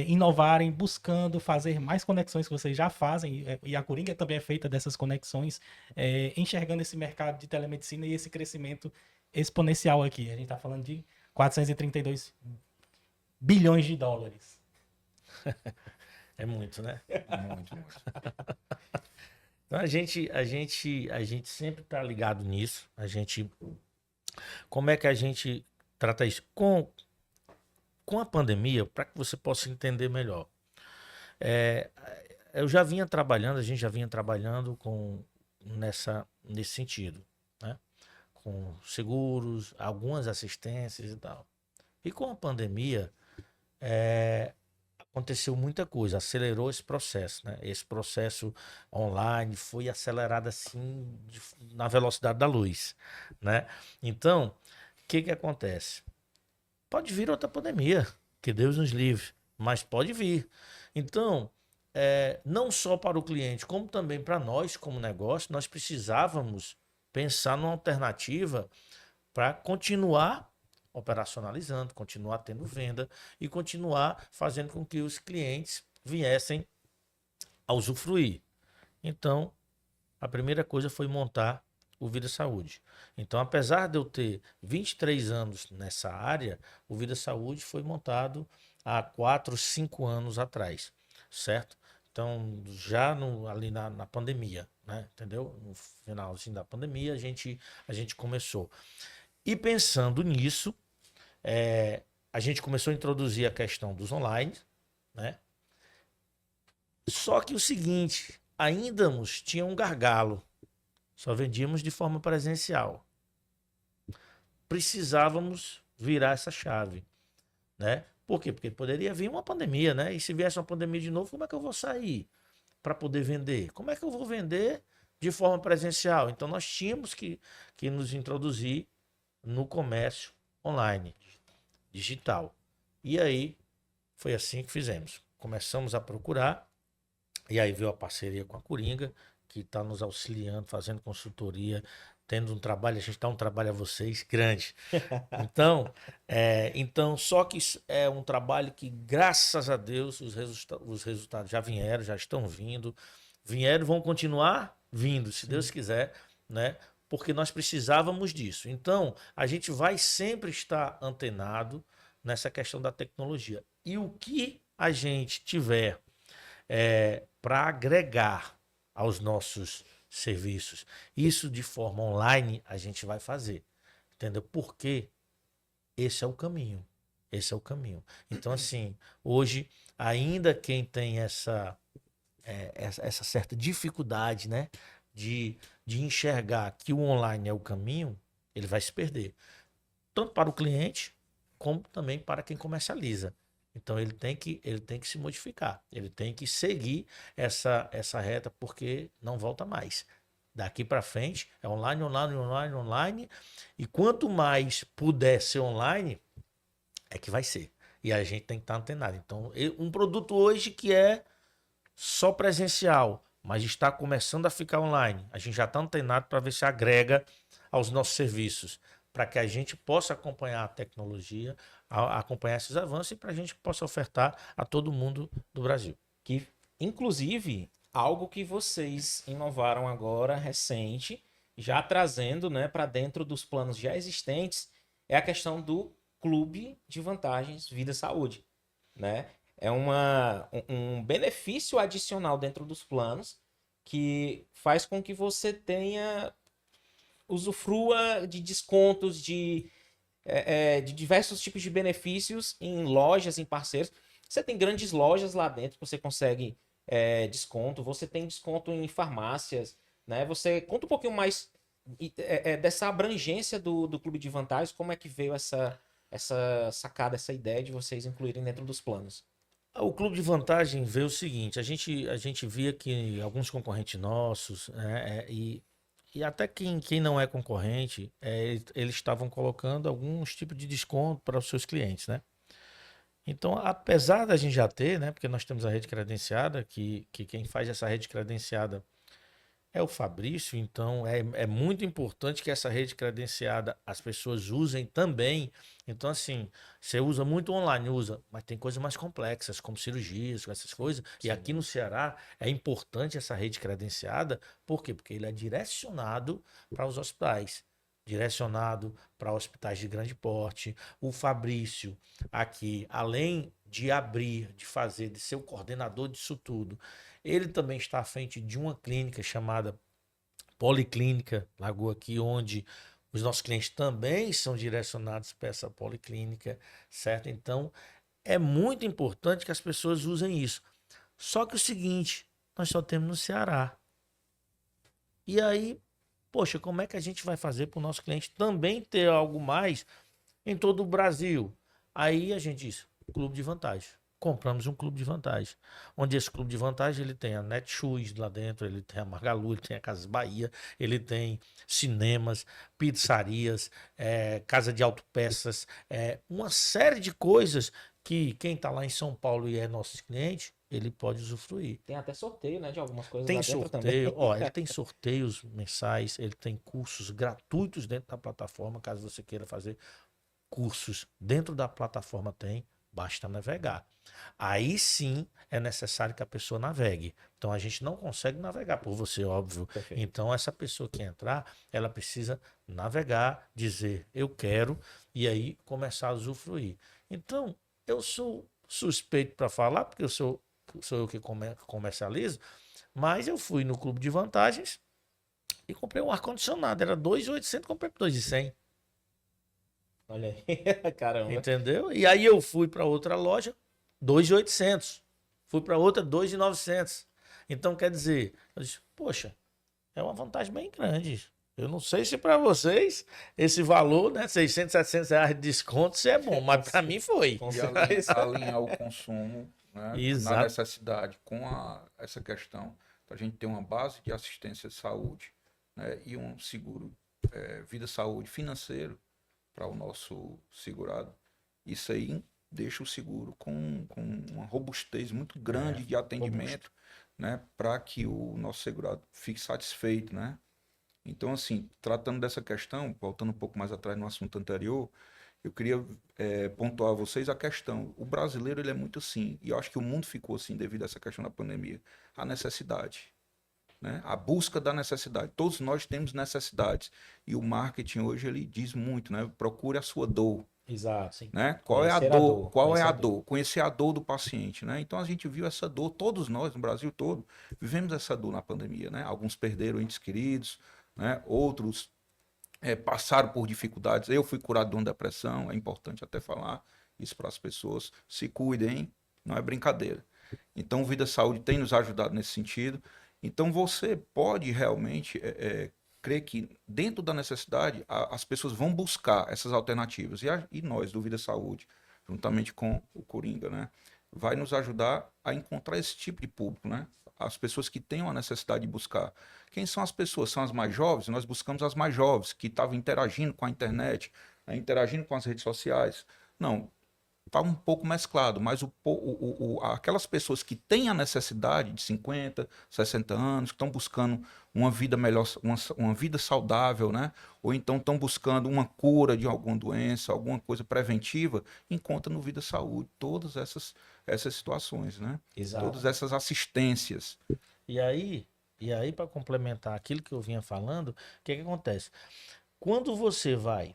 Speaker 1: inovarem, buscando fazer mais conexões que vocês já fazem, e a Coringa também é feita dessas conexões, enxergando esse mercado de telemedicina e esse crescimento exponencial aqui. A gente está falando de 432 bilhões de dólares.
Speaker 3: É muito, né?
Speaker 4: Muito, muito.
Speaker 3: Então a gente sempre está ligado nisso. Como é que a gente trata isso? Com a pandemia, para que você possa entender melhor. A gente já vinha trabalhando nesse sentido, né? Com seguros, algumas assistências e tal. E com a pandemia, aconteceu muita coisa, acelerou esse processo, né? Esse processo online foi acelerado assim na velocidade da luz, né? Então, o que acontece? Pode vir outra pandemia, que Deus nos livre, mas pode vir. Então, não só para o cliente, como também para nós, como negócio, nós precisávamos pensar numa alternativa para continuar operacionalizando, continuar tendo venda e continuar fazendo com que os clientes viessem a usufruir. Então, a primeira coisa foi montar o Vida Saúde. Então, apesar de eu ter 23 anos nessa área, o Vida Saúde foi montado há 4, 5 anos atrás, certo? Então, já ali na pandemia, né? Entendeu? No finalzinho da pandemia, a gente começou. E pensando nisso, a gente começou a introduzir a questão dos online, né? Só que o seguinte, ainda tinha um gargalo. Só vendíamos de forma presencial. Precisávamos virar essa chave, né? Por quê? Porque poderia vir uma pandemia, né? E se viesse uma pandemia de novo, como é que eu vou sair para poder vender? Como é que eu vou vender de forma presencial? Então nós tínhamos que nos introduzir no comércio online, digital. E aí foi assim que fizemos. Começamos a procurar, e aí veio a parceria com a Coringa, que está nos auxiliando, fazendo consultoria, tendo um trabalho, a gente dá um trabalho a vocês grande. Então, só que é um trabalho que, graças a Deus, os resultados já vieram, já estão vindo, vão continuar vindo, se Deus quiser, né? Porque nós precisávamos disso. Então, a gente vai sempre estar antenado nessa questão da tecnologia. E o que a gente tiver para agregar aos nossos serviços, isso de forma online, a gente vai fazer. Entendeu? Porque esse é o caminho. Esse é o caminho. Então, assim, hoje, ainda quem tem essa certa dificuldade, né, de enxergar que o online é o caminho, ele vai se perder. Tanto para o cliente, como também para quem comercializa. Então ele tem que se modificar, ele tem que seguir essa reta, porque não volta mais. Daqui para frente é online, online, online, online. E quanto mais puder ser online, é que vai ser. E a gente tem que estar antenado. Então, um produto hoje que é só presencial, mas está começando a ficar online, a gente já está antenado para ver se agrega aos nossos serviços, para que a gente possa acompanhar a tecnologia, acompanhar esses avanços e para a gente possa ofertar a todo mundo do Brasil.
Speaker 2: Que, inclusive, algo que vocês inovaram agora, recente, já trazendo, né, para dentro dos planos já existentes, é a questão do Clube de Vantagens Vida Saúde, né? É um benefício adicional dentro dos planos que faz com que você usufrua de descontos, de diversos tipos de benefícios em lojas, em parceiros. Você tem grandes lojas lá dentro que você consegue desconto, você tem desconto em farmácias, né? Você conta um pouquinho mais dessa abrangência do Clube de Vantagens, como é que veio essa sacada, essa ideia de vocês incluírem dentro dos planos?
Speaker 3: O clube de vantagem vê o seguinte, a gente via que alguns concorrentes nossos, né, e até quem não é concorrente, eles estavam colocando alguns tipos de desconto para os seus clientes, né? Então, apesar da gente já ter, né, porque nós temos a rede credenciada, que quem faz essa rede credenciada é o Fabrício, então é muito importante que essa rede credenciada as pessoas usem também. Então, assim, você usa muito online, usa, mas tem coisas mais complexas, como cirurgias, com essas coisas. E aqui no Ceará é importante essa rede credenciada, por quê? Porque ele é direcionado para os hospitais. Direcionado para hospitais de grande porte. O Fabrício, aqui, além de abrir, de fazer, de ser o coordenador disso tudo, ele também está à frente de uma clínica chamada Policlínica Lagoa aqui, onde os nossos clientes também são direcionados para essa policlínica, certo? Então, é muito importante que as pessoas usem isso. Só que o seguinte, nós só temos no Ceará. E aí, poxa, como é que a gente vai fazer para o nosso cliente também ter algo mais em todo o Brasil? Aí a gente diz, clube de vantagem. Compramos um clube de vantagem. Onde esse clube de vantagem ele tem a Netshoes lá dentro, ele tem a Magalu, ele tem a Casas Bahia, ele tem cinemas, pizzarias, casa de autopeças, uma série de coisas que quem está lá em São Paulo e é nosso cliente, ele pode usufruir.
Speaker 2: Tem até sorteio, né, de algumas coisas
Speaker 3: Tem
Speaker 2: lá dentro
Speaker 3: sorteio,
Speaker 2: também.
Speaker 3: ó, ele tem sorteios mensais, ele tem cursos gratuitos dentro da plataforma, caso você queira fazer cursos dentro da plataforma basta navegar. Aí sim é necessário que a pessoa navegue. Então a gente não consegue navegar por você, óbvio.
Speaker 2: Perfeito.
Speaker 3: Então essa pessoa que entrar, ela precisa navegar, dizer eu quero e aí começar a usufruir. Então eu sou suspeito para falar, porque sou eu que comercializo, mas eu fui no clube de vantagens e comprei um ar-condicionado. Era 2.800, comprei por 2.100.
Speaker 2: Olha aí, caramba.
Speaker 3: Entendeu? E aí eu fui para outra loja, 2.800. Fui para outra, 2.900. Então, quer dizer, eu disse, poxa, é uma vantagem bem grande. Eu não sei se para vocês esse valor, né, 600, 700 reais de desconto, se é bom, mas para mim foi.
Speaker 2: Com
Speaker 4: E
Speaker 2: certeza.
Speaker 4: alinhar o consumo, né,
Speaker 3: Exato.
Speaker 4: na necessidade com essa questão, para a gente ter uma base de assistência de saúde, né, e um seguro vida saúde financeiro para o nosso segurado. Isso aí deixa o seguro com uma robustez muito grande de atendimento, né, para que o nosso segurado fique satisfeito, né? Então, assim, tratando dessa questão, voltando um pouco mais atrás no assunto anterior, eu queria pontuar a vocês a questão. O brasileiro, ele é muito assim, e eu acho que o mundo ficou assim devido a essa questão da pandemia. A necessidade, né? A busca da necessidade. Todos nós temos necessidades. E o marketing hoje, ele diz muito, né? Procure a sua dor.
Speaker 2: Exato.
Speaker 4: Né? Qual é a
Speaker 2: Conhecer a
Speaker 4: dor?
Speaker 2: dor,
Speaker 4: Qual é
Speaker 2: conhecer
Speaker 4: a
Speaker 2: a dor.
Speaker 4: dor? Conhecer a dor do paciente, né? Então a gente viu essa dor, todos nós no Brasil todo vivemos essa dor na pandemia, né? Alguns perderam entes queridos, né? Outros passaram por dificuldades. Eu fui curado de uma depressão, é importante até falar isso para as pessoas. Se cuidem, não é brincadeira. Então, Vida Saúde tem nos ajudado nesse sentido. Então, você pode realmente crer que, dentro da necessidade, as pessoas vão buscar essas alternativas. E nós, do Vida Saúde, juntamente com o Coringa, né, vai nos ajudar a encontrar esse tipo de público, né? As pessoas que têm uma necessidade de buscar. Quem são as pessoas? São as mais jovens? Nós buscamos as mais jovens, que estavam interagindo com a internet, né, interagindo com as redes sociais. Não, está um pouco mesclado, mas aquelas pessoas que têm a necessidade de 50, 60 anos, que estão buscando uma vida melhor, uma vida saudável, né? Ou então estão buscando uma cura de alguma doença, alguma coisa preventiva, encontra no Vida Saúde todas essas situações, né?
Speaker 2: Exato.
Speaker 4: Todas essas assistências.
Speaker 3: E aí para complementar aquilo que eu vinha falando, o que acontece? Quando você vai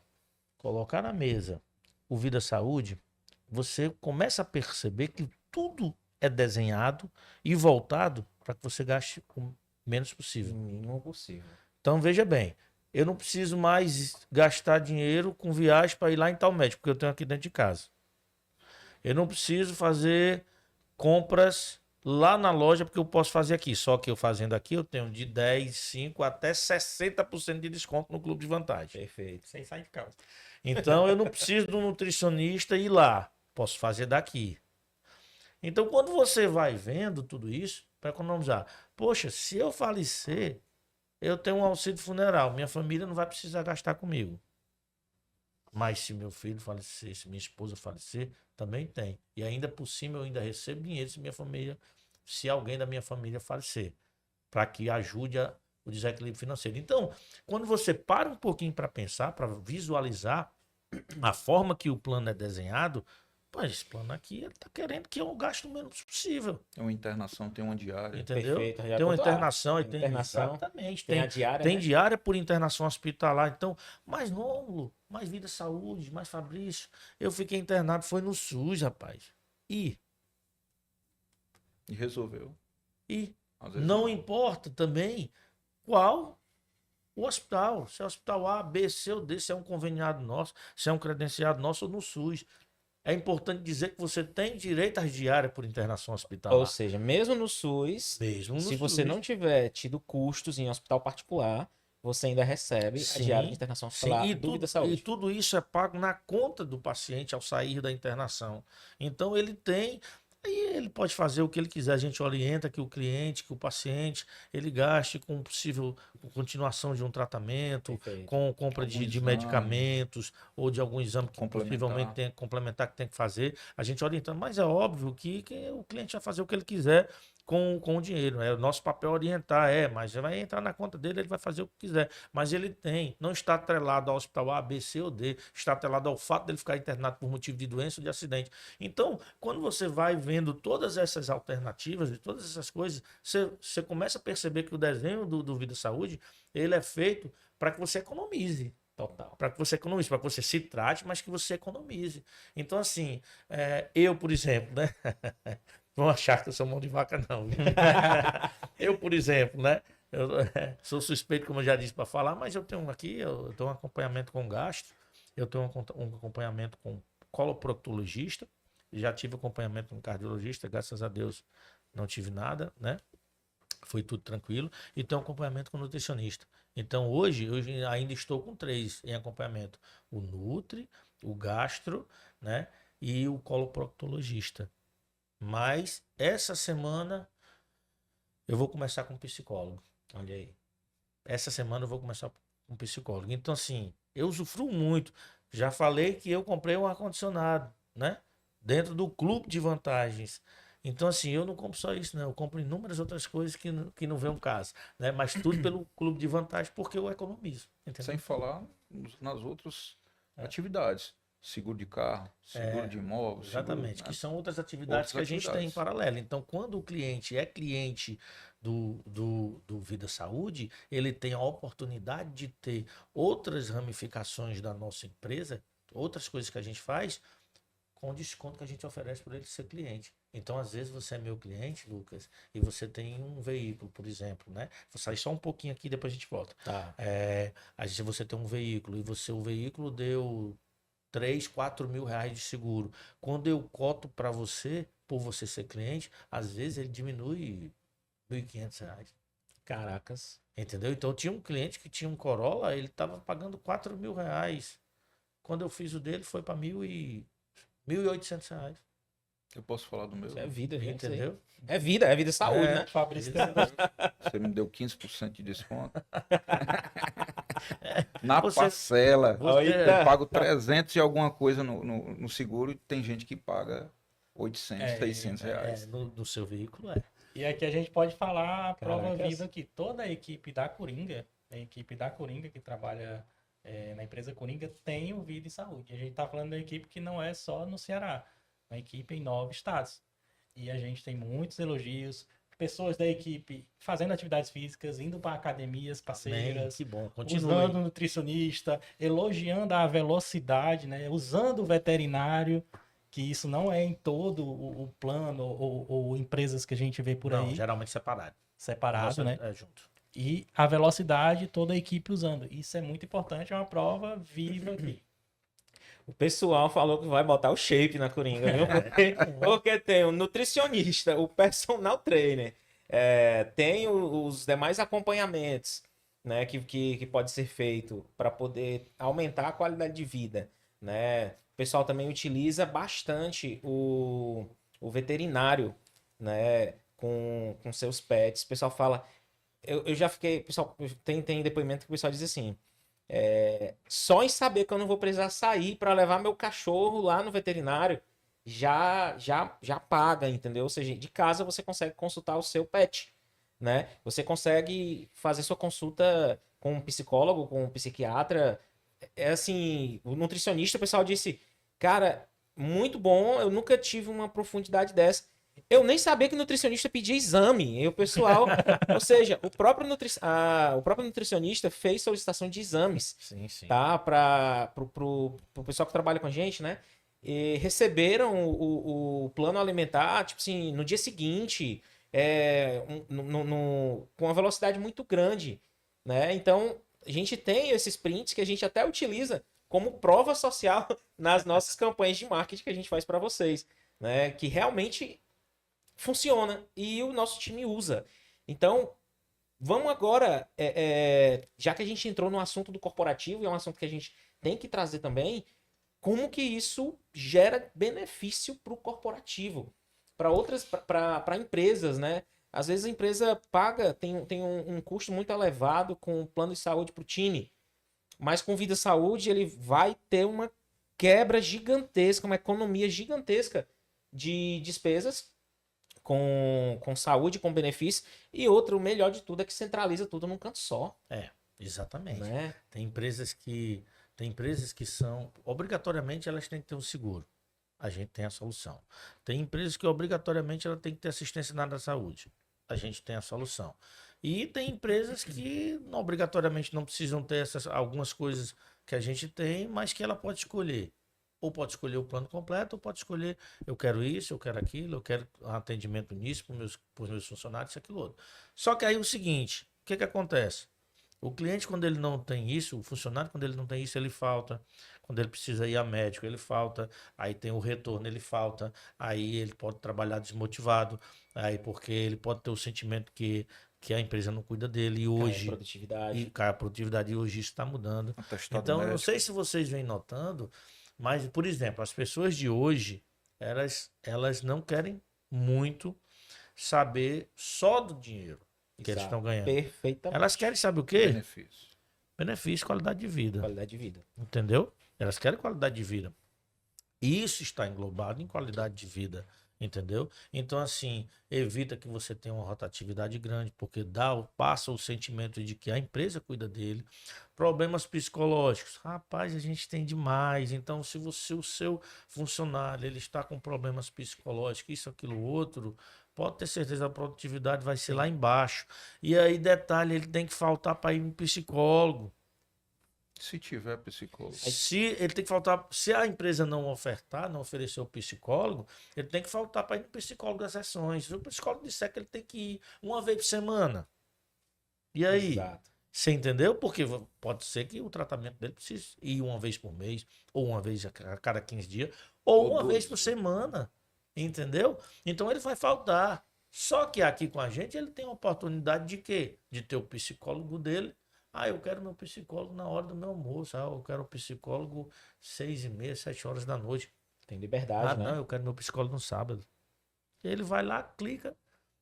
Speaker 3: colocar na mesa o Vida Saúde, você começa a perceber que tudo é desenhado e voltado para que você gaste o menos
Speaker 2: O
Speaker 3: possível.
Speaker 2: mínimo possível.
Speaker 3: Então, veja bem, eu não preciso mais gastar dinheiro com viagem para ir lá em tal médico, porque eu tenho aqui dentro de casa. Eu não preciso fazer compras lá na loja, porque eu posso fazer aqui. Só que eu fazendo aqui, eu tenho de 10, 5 até 60% de desconto no Clube de Vantagem.
Speaker 2: Perfeito.
Speaker 1: Sem sair de casa.
Speaker 3: Então, eu não preciso de um nutricionista ir lá. Posso fazer daqui. Então, quando você vai vendo tudo isso, para economizar, poxa, se eu falecer, eu tenho um auxílio funeral, minha família não vai precisar gastar comigo. Mas se meu filho falecer, se minha esposa falecer, também tem. E ainda por cima eu ainda recebo dinheiro se minha família, se alguém da minha família falecer, para que ajude o desequilíbrio financeiro. Então, quando você para um pouquinho para pensar, para visualizar a forma que o plano é desenhado, pô, esse plano aqui ele está querendo que eu gaste o menos possível.
Speaker 4: Tem uma internação, tem uma diária.
Speaker 3: Entendeu?
Speaker 2: Perfeito, já
Speaker 3: Tem uma
Speaker 2: pontuar.
Speaker 3: internação e
Speaker 2: Tem
Speaker 3: tem.
Speaker 2: internação,
Speaker 3: Exatamente.
Speaker 2: Tem a diária,
Speaker 3: Tem
Speaker 2: né?
Speaker 3: diária por internação hospitalar. Então, mais Rômulo, mais Vida Saúde, mais Fabrício. Eu fiquei internado, foi no SUS, rapaz. E
Speaker 4: E resolveu. Às vezes
Speaker 3: não importa também qual o hospital. Se é hospital A, B, C ou D, se é um conveniado nosso, se é um credenciado nosso ou no SUS. É importante dizer que você tem direito às diárias por internação hospitalar.
Speaker 2: Ou seja, mesmo no SUS,
Speaker 3: Mesmo no
Speaker 2: se você
Speaker 3: SUS.
Speaker 2: não tiver tido custos em hospital particular, você ainda recebe a
Speaker 3: Sim,
Speaker 2: diária de internação
Speaker 3: sim,
Speaker 2: hospitalar
Speaker 3: e
Speaker 2: do Vida
Speaker 3: tudo,
Speaker 2: Saúde.
Speaker 3: e tudo isso é pago na conta do paciente ao sair da internação. Então ele tem, aí ele pode fazer o que ele quiser. A gente orienta que o cliente, que o paciente, ele gaste com possível continuação de um tratamento,
Speaker 2: Perfeito.
Speaker 3: com compra
Speaker 4: Algum
Speaker 3: de
Speaker 4: exame.
Speaker 3: medicamentos ou de algum exame que
Speaker 4: Complementar.
Speaker 3: possivelmente tem que complementar que tem que fazer. A gente orienta, mas é óbvio que o cliente vai fazer o que ele quiser com o dinheiro. É o nosso papel orientar, mas vai entrar na conta dele, ele vai fazer o que quiser. Mas ele não está atrelado ao hospital A, B, C ou D, está atrelado ao fato dele ficar internado por motivo de doença ou de acidente. Então, quando você vai vendo todas essas alternativas e todas essas coisas, você começa a perceber que o desenho do Vida Saúde, ele é feito para que você economize.
Speaker 2: Total.
Speaker 3: Para que você economize, para que você se trate, mas que você economize. Então, assim, eu, por exemplo, né? Vão achar que eu sou mão de vaca, não. Eu, por exemplo, né? Eu sou suspeito, como eu já disse, para falar, mas eu tenho aqui, eu tenho um acompanhamento com gastro, eu tenho um acompanhamento com coloproctologista, já tive acompanhamento com cardiologista, graças a Deus não tive nada, né? Foi tudo tranquilo. E tenho acompanhamento com nutricionista. Então, hoje, eu ainda estou com 3 em acompanhamento: o Nutri, o Gastro, né? E o coloproctologista. Mas essa semana eu vou começar com um psicólogo.
Speaker 2: Olha aí.
Speaker 3: Essa semana eu vou começar com um psicólogo. Então, assim, eu usufruo muito. Já falei que eu comprei um ar-condicionado, né? Dentro do clube de vantagens. Então, assim, eu não compro só isso, né? Eu compro inúmeras outras coisas que não vem um caso, né? Mas tudo pelo clube de vantagens, porque eu economizo. Entendeu?
Speaker 4: Sem falar nas outras atividades. Seguro de carro, seguro de imóvel.
Speaker 3: Exatamente,
Speaker 4: seguro,
Speaker 3: que são outras atividades que a gente tem em paralelo. Então, quando o cliente é cliente do Vida Saúde, ele tem a oportunidade de ter outras ramificações da nossa empresa, outras coisas que a gente faz, com o desconto que a gente oferece para ele ser cliente. Então, às vezes, você é meu cliente, Lucas, e você tem um veículo, por exemplo, né? Vou sair só um pouquinho aqui, depois a gente volta.
Speaker 2: Tá.
Speaker 3: Às vezes você tem um veículo e o veículo deu 3, 4 mil reais de seguro. Quando eu coto para você, por você ser cliente, às vezes ele diminui R$ 1.500.
Speaker 2: Caracas.
Speaker 3: Entendeu? Então, eu tinha um cliente que tinha um Corolla, ele estava pagando R$ 4 mil. Quando eu fiz o dele, foi para R$ 1.800.
Speaker 4: Eu posso falar do meu?
Speaker 2: Isso é vida, gente. isso aí.
Speaker 3: Entendeu?
Speaker 2: É vida e saúde, né?
Speaker 1: Fabrício.
Speaker 4: Você me deu 15% de desconto. Na
Speaker 3: Você-
Speaker 4: parcela.
Speaker 3: você-
Speaker 4: Eu pago 300 e alguma coisa no seguro e tem gente que paga 800, 600 reais.
Speaker 3: No seu veículo
Speaker 1: E aqui a gente pode falar a prova
Speaker 2: Caracas.
Speaker 1: viva que toda a equipe da Coringa, que trabalha na empresa Coringa, tem o Vida e Saúde. A gente está falando da equipe que não é só no Ceará, uma equipe em 9 estados. E a gente tem muitos elogios, pessoas da equipe fazendo atividades físicas, indo para academias
Speaker 3: Amém,
Speaker 1: parceiras,
Speaker 3: que bom. Continue.
Speaker 1: usando o nutricionista, elogiando a velocidade, né? Usando o veterinário, que isso não é em todo o plano ou empresas que a gente vê por
Speaker 3: Não,
Speaker 1: aí,
Speaker 3: geralmente separado.
Speaker 1: separado,
Speaker 3: Nossa,
Speaker 1: né?
Speaker 3: é junto.
Speaker 1: E a velocidade, toda a equipe usando. Isso é muito importante, é uma prova viva aqui.
Speaker 2: O pessoal falou que vai botar o shape na Coringa, viu? Porque tem o nutricionista, o personal trainer, tem os demais acompanhamentos, né, que pode ser feito para poder aumentar a qualidade de vida, né? O pessoal também utiliza bastante o veterinário, né, com seus pets. O pessoal fala, eu já fiquei, pessoal, tem depoimento que o pessoal diz assim, só em saber que eu não vou precisar sair para levar meu cachorro lá no veterinário, já paga, entendeu? Ou seja, de casa você consegue consultar o seu pet, né? Você consegue fazer sua consulta com um psicólogo, com um psiquiatra. É assim, o nutricionista, o pessoal disse, cara, muito bom, eu nunca tive uma profundidade dessa. Eu nem sabia que nutricionista pedia exame. E o pessoal, ou seja, o próprio nutricionista fez solicitação de exames,
Speaker 3: Sim, sim.
Speaker 2: tá? Para pro pessoal que trabalha com a gente, né? E receberam o plano alimentar, tipo assim, no dia seguinte, com uma velocidade muito grande, né? Então, a gente tem esses prints que a gente até utiliza como prova social nas nossas campanhas de marketing que a gente faz para vocês, né? Que realmente funciona e o nosso time usa. Então, vamos agora, já que a gente entrou no assunto do corporativo, e é um assunto que a gente tem que trazer também, como que isso gera benefício para o corporativo, para outras, para empresas, né? Às vezes a empresa paga, tem um custo muito elevado com o plano de saúde para o time, mas com Vida Saúde ele vai ter uma quebra gigantesca, uma economia gigantesca de despesas com saúde, com benefício, e outro, o melhor de tudo, é que centraliza tudo num canto só.
Speaker 3: Exatamente.
Speaker 2: Né?
Speaker 3: Tem empresas que são, obrigatoriamente, elas têm que ter um seguro. A gente tem a solução. Tem empresas que obrigatoriamente ela tem que ter assistência na área da saúde. A gente tem a solução. E tem empresas que obrigatoriamente não precisam ter algumas coisas que a gente tem, mas que ela pode escolher. Ou pode escolher o plano completo, ou pode escolher, eu quero isso, eu quero aquilo, eu quero atendimento nisso para os meus funcionários, isso, aquilo outro. Só que aí o seguinte, o que acontece? O cliente, quando ele não tem isso, o funcionário, quando ele não tem isso, ele falta. Quando ele precisa ir a médico, ele falta. Aí tem o retorno, ele falta. Aí ele pode trabalhar desmotivado. Aí porque ele pode ter o sentimento que a empresa não cuida dele. E hoje.
Speaker 2: Produtividade.
Speaker 3: Cai a produtividade, e hoje isso está mudando.
Speaker 4: Atestado
Speaker 3: Então, eu não
Speaker 4: médico.
Speaker 3: sei se vocês vêm notando, mas, por exemplo, as pessoas de hoje, elas não querem muito saber só do dinheiro que eles estão ganhando.
Speaker 2: Perfeitamente.
Speaker 3: Elas querem saber o quê?
Speaker 4: Benefício.
Speaker 3: Benefício, qualidade de vida.
Speaker 2: Qualidade de vida.
Speaker 3: Entendeu? Elas querem qualidade de vida. Isso está englobado em qualidade de vida. Entendeu? Então, assim, evita que você tenha uma rotatividade grande, porque passa o sentimento de que a empresa cuida dele. Problemas psicológicos. Rapaz, a gente tem demais. Então, se o seu funcionário ele está com problemas psicológicos, isso, aquilo, outro, pode ter certeza a produtividade vai ser lá embaixo. E aí, detalhe, ele tem que faltar para ir no psicólogo.
Speaker 4: Se tiver psicólogo.
Speaker 3: Se ele tem que faltar, se a empresa não ofertar, não oferecer o psicólogo, ele tem que faltar para ir no psicólogo das sessões. Se o psicólogo disser que ele tem que ir uma vez por semana. E aí?
Speaker 2: Exato.
Speaker 3: Você entendeu? Porque pode ser que o tratamento dele precise ir uma vez por mês, ou uma vez a cada 15 dias, ou uma vez por semana. Entendeu? Então ele vai faltar. Só que aqui com a gente ele tem a oportunidade de quê? De ter o psicólogo dele. Ah, eu quero meu psicólogo na hora do meu almoço. Ah, eu quero o psicólogo 6h30, 7 horas da noite.
Speaker 2: Tem liberdade,
Speaker 3: Ah,
Speaker 2: né?
Speaker 3: não, eu quero meu psicólogo no sábado. Ele vai lá, clica,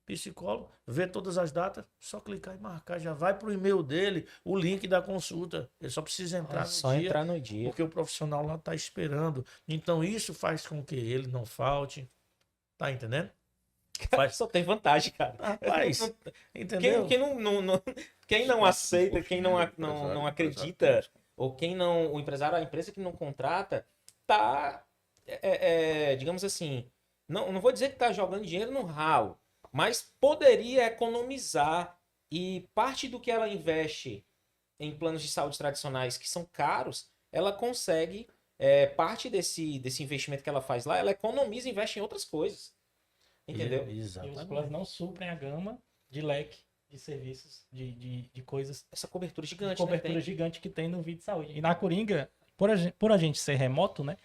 Speaker 3: psicólogo, vê todas as datas, só clicar e marcar. Já vai pro e-mail dele o link da consulta. Ele só precisa entrar no
Speaker 2: Só
Speaker 3: dia,
Speaker 2: entrar no dia.
Speaker 3: porque o profissional lá está esperando. Então isso faz com que ele não falte. Tá entendendo?
Speaker 2: Só tem vantagem, cara.
Speaker 3: Rapaz, entendeu?
Speaker 2: Quem não aceita, quem não
Speaker 4: Empresário,
Speaker 2: acredita, ou a empresa que não contrata, tá, digamos assim, não vou dizer que tá jogando dinheiro no ralo, mas poderia economizar e parte do que ela investe em planos de saúde tradicionais que são caros, ela consegue, parte desse investimento que ela faz lá, ela economiza e investe em outras coisas. Entendeu?
Speaker 1: E os
Speaker 3: Exatamente.
Speaker 1: planos não suprem a gama de leque de serviços, de coisas,
Speaker 2: Essa cobertura
Speaker 1: de
Speaker 2: gigante,
Speaker 1: cobertura
Speaker 2: né?
Speaker 1: gigante que tem no Vídeo Saúde. E na Coringa, por a gente ser remoto, né,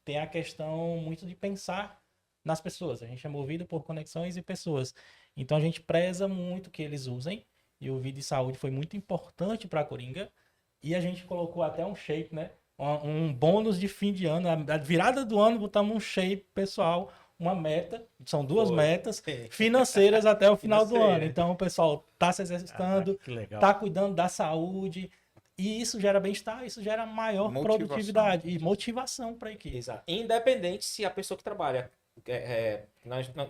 Speaker 1: tem a questão muito de pensar nas pessoas. A gente é movido por conexões e pessoas. Então a gente preza muito que eles usem. E o Vídeo Saúde foi muito importante para a Coringa. E a gente colocou até um shape, né? Um bônus de fim de ano. A virada do ano, botamos um shape, pessoal, uma meta. São duas
Speaker 2: Foi.
Speaker 1: metas financeiras até o final do ano.
Speaker 2: Financeira.
Speaker 1: Então o pessoal está se exercitando,
Speaker 3: Que legal.
Speaker 1: tá cuidando da saúde, e isso gera bem-estar, isso gera maior
Speaker 4: Motivação.
Speaker 1: produtividade e motivação para a equipe.
Speaker 2: Exato. Independente se a pessoa que trabalha.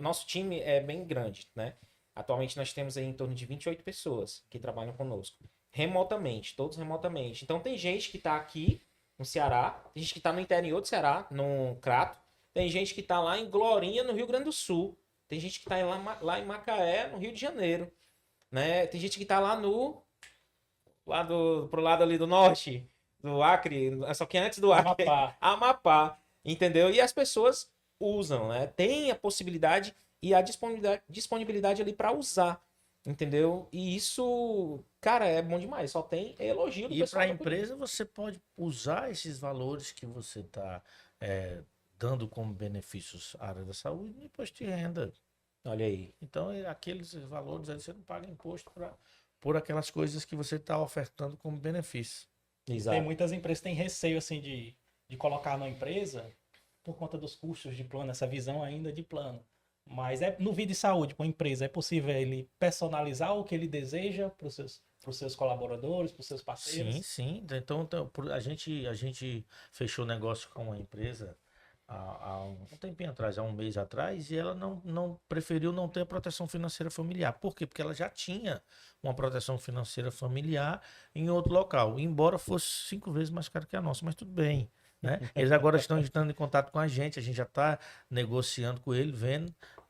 Speaker 2: Nosso time é bem grande, né? Atualmente nós temos aí em torno de 28 pessoas que trabalham conosco. Remotamente, todos remotamente. Então tem gente que está aqui no Ceará, tem gente que está no interior do Ceará, no Crato, tem gente que está lá em Glorinha, no Rio Grande do Sul, tem gente que está lá em Macaé, no Rio de Janeiro, né? Tem gente que está lá pro lado ali do norte, do Acre, só que antes do Acre,
Speaker 1: Amapá.
Speaker 2: Amapá, entendeu? E as pessoas usam, né? Tem a possibilidade e a disponibilidade ali para usar, entendeu? E isso, cara, é bom demais. Só tem elogio do
Speaker 3: E
Speaker 2: pessoal.
Speaker 3: para a
Speaker 2: da Coringa.
Speaker 3: empresa, você pode usar esses valores que você está dando como benefícios à área da saúde no imposto de renda.
Speaker 2: Olha aí.
Speaker 3: Então, aqueles valores aí você não paga imposto por aquelas coisas que você está ofertando como benefício.
Speaker 1: Tem
Speaker 2: Exato.
Speaker 1: muitas empresas que têm receio assim de colocar na empresa por conta dos custos de plano, essa visão ainda de plano. Mas no Vídeo Saúde, com a empresa, é possível ele personalizar o que ele deseja para os seus colaboradores, para os seus parceiros?
Speaker 3: Sim, sim. Então, a gente fechou negócio com uma empresa há um tempinho atrás, há um mês atrás, e ela não preferiu não ter a proteção financeira familiar. Por quê? Porque ela já tinha uma proteção financeira familiar em outro local, embora fosse 5 vezes mais caro que a nossa, mas tudo bem. Né? Eles agora estão entrando em contato com a gente já está negociando com ele,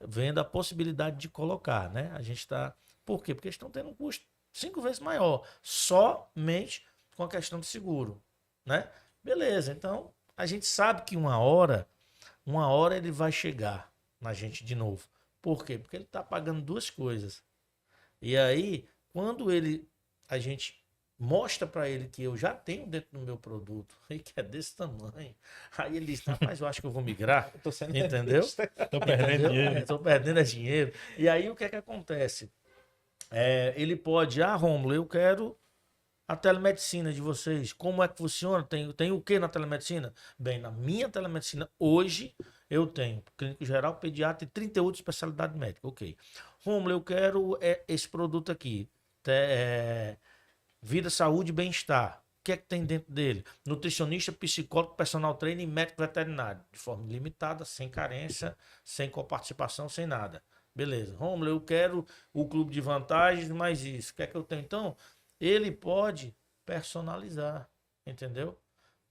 Speaker 3: vendo a possibilidade de colocar. Né? A gente está. Por quê? Porque eles estão tendo um custo 5 vezes maior, somente com a questão do seguro. Né? Beleza, então a gente sabe que uma hora ele vai chegar na gente de novo. Por quê? Porque ele está pagando duas coisas. E aí, quando a gente mostra para ele que eu já tenho dentro do meu produto e que é desse tamanho, aí ele diz, mas eu acho que eu vou migrar,
Speaker 2: Tô sendo
Speaker 3: entendeu?
Speaker 1: Estou perdendo dinheiro.
Speaker 3: Estou perdendo dinheiro. E aí o que é que acontece? Ele pode, Rômulo, eu quero a telemedicina de vocês. Como é que funciona? Tem o que na telemedicina? Bem, na minha telemedicina, hoje, eu tenho clínico geral, pediatra e 38 especialidades médicas. Ok. Rômulo, eu quero esse produto aqui. Vida, saúde e bem-estar. O que é que tem dentro dele? Nutricionista, psicólogo, personal trainer e médico veterinário. De forma limitada, sem carência, sem coparticipação, sem nada. Beleza. Rômulo, eu quero o clube de vantagens, mais isso. O que é que eu tenho? Então, ele pode personalizar, entendeu?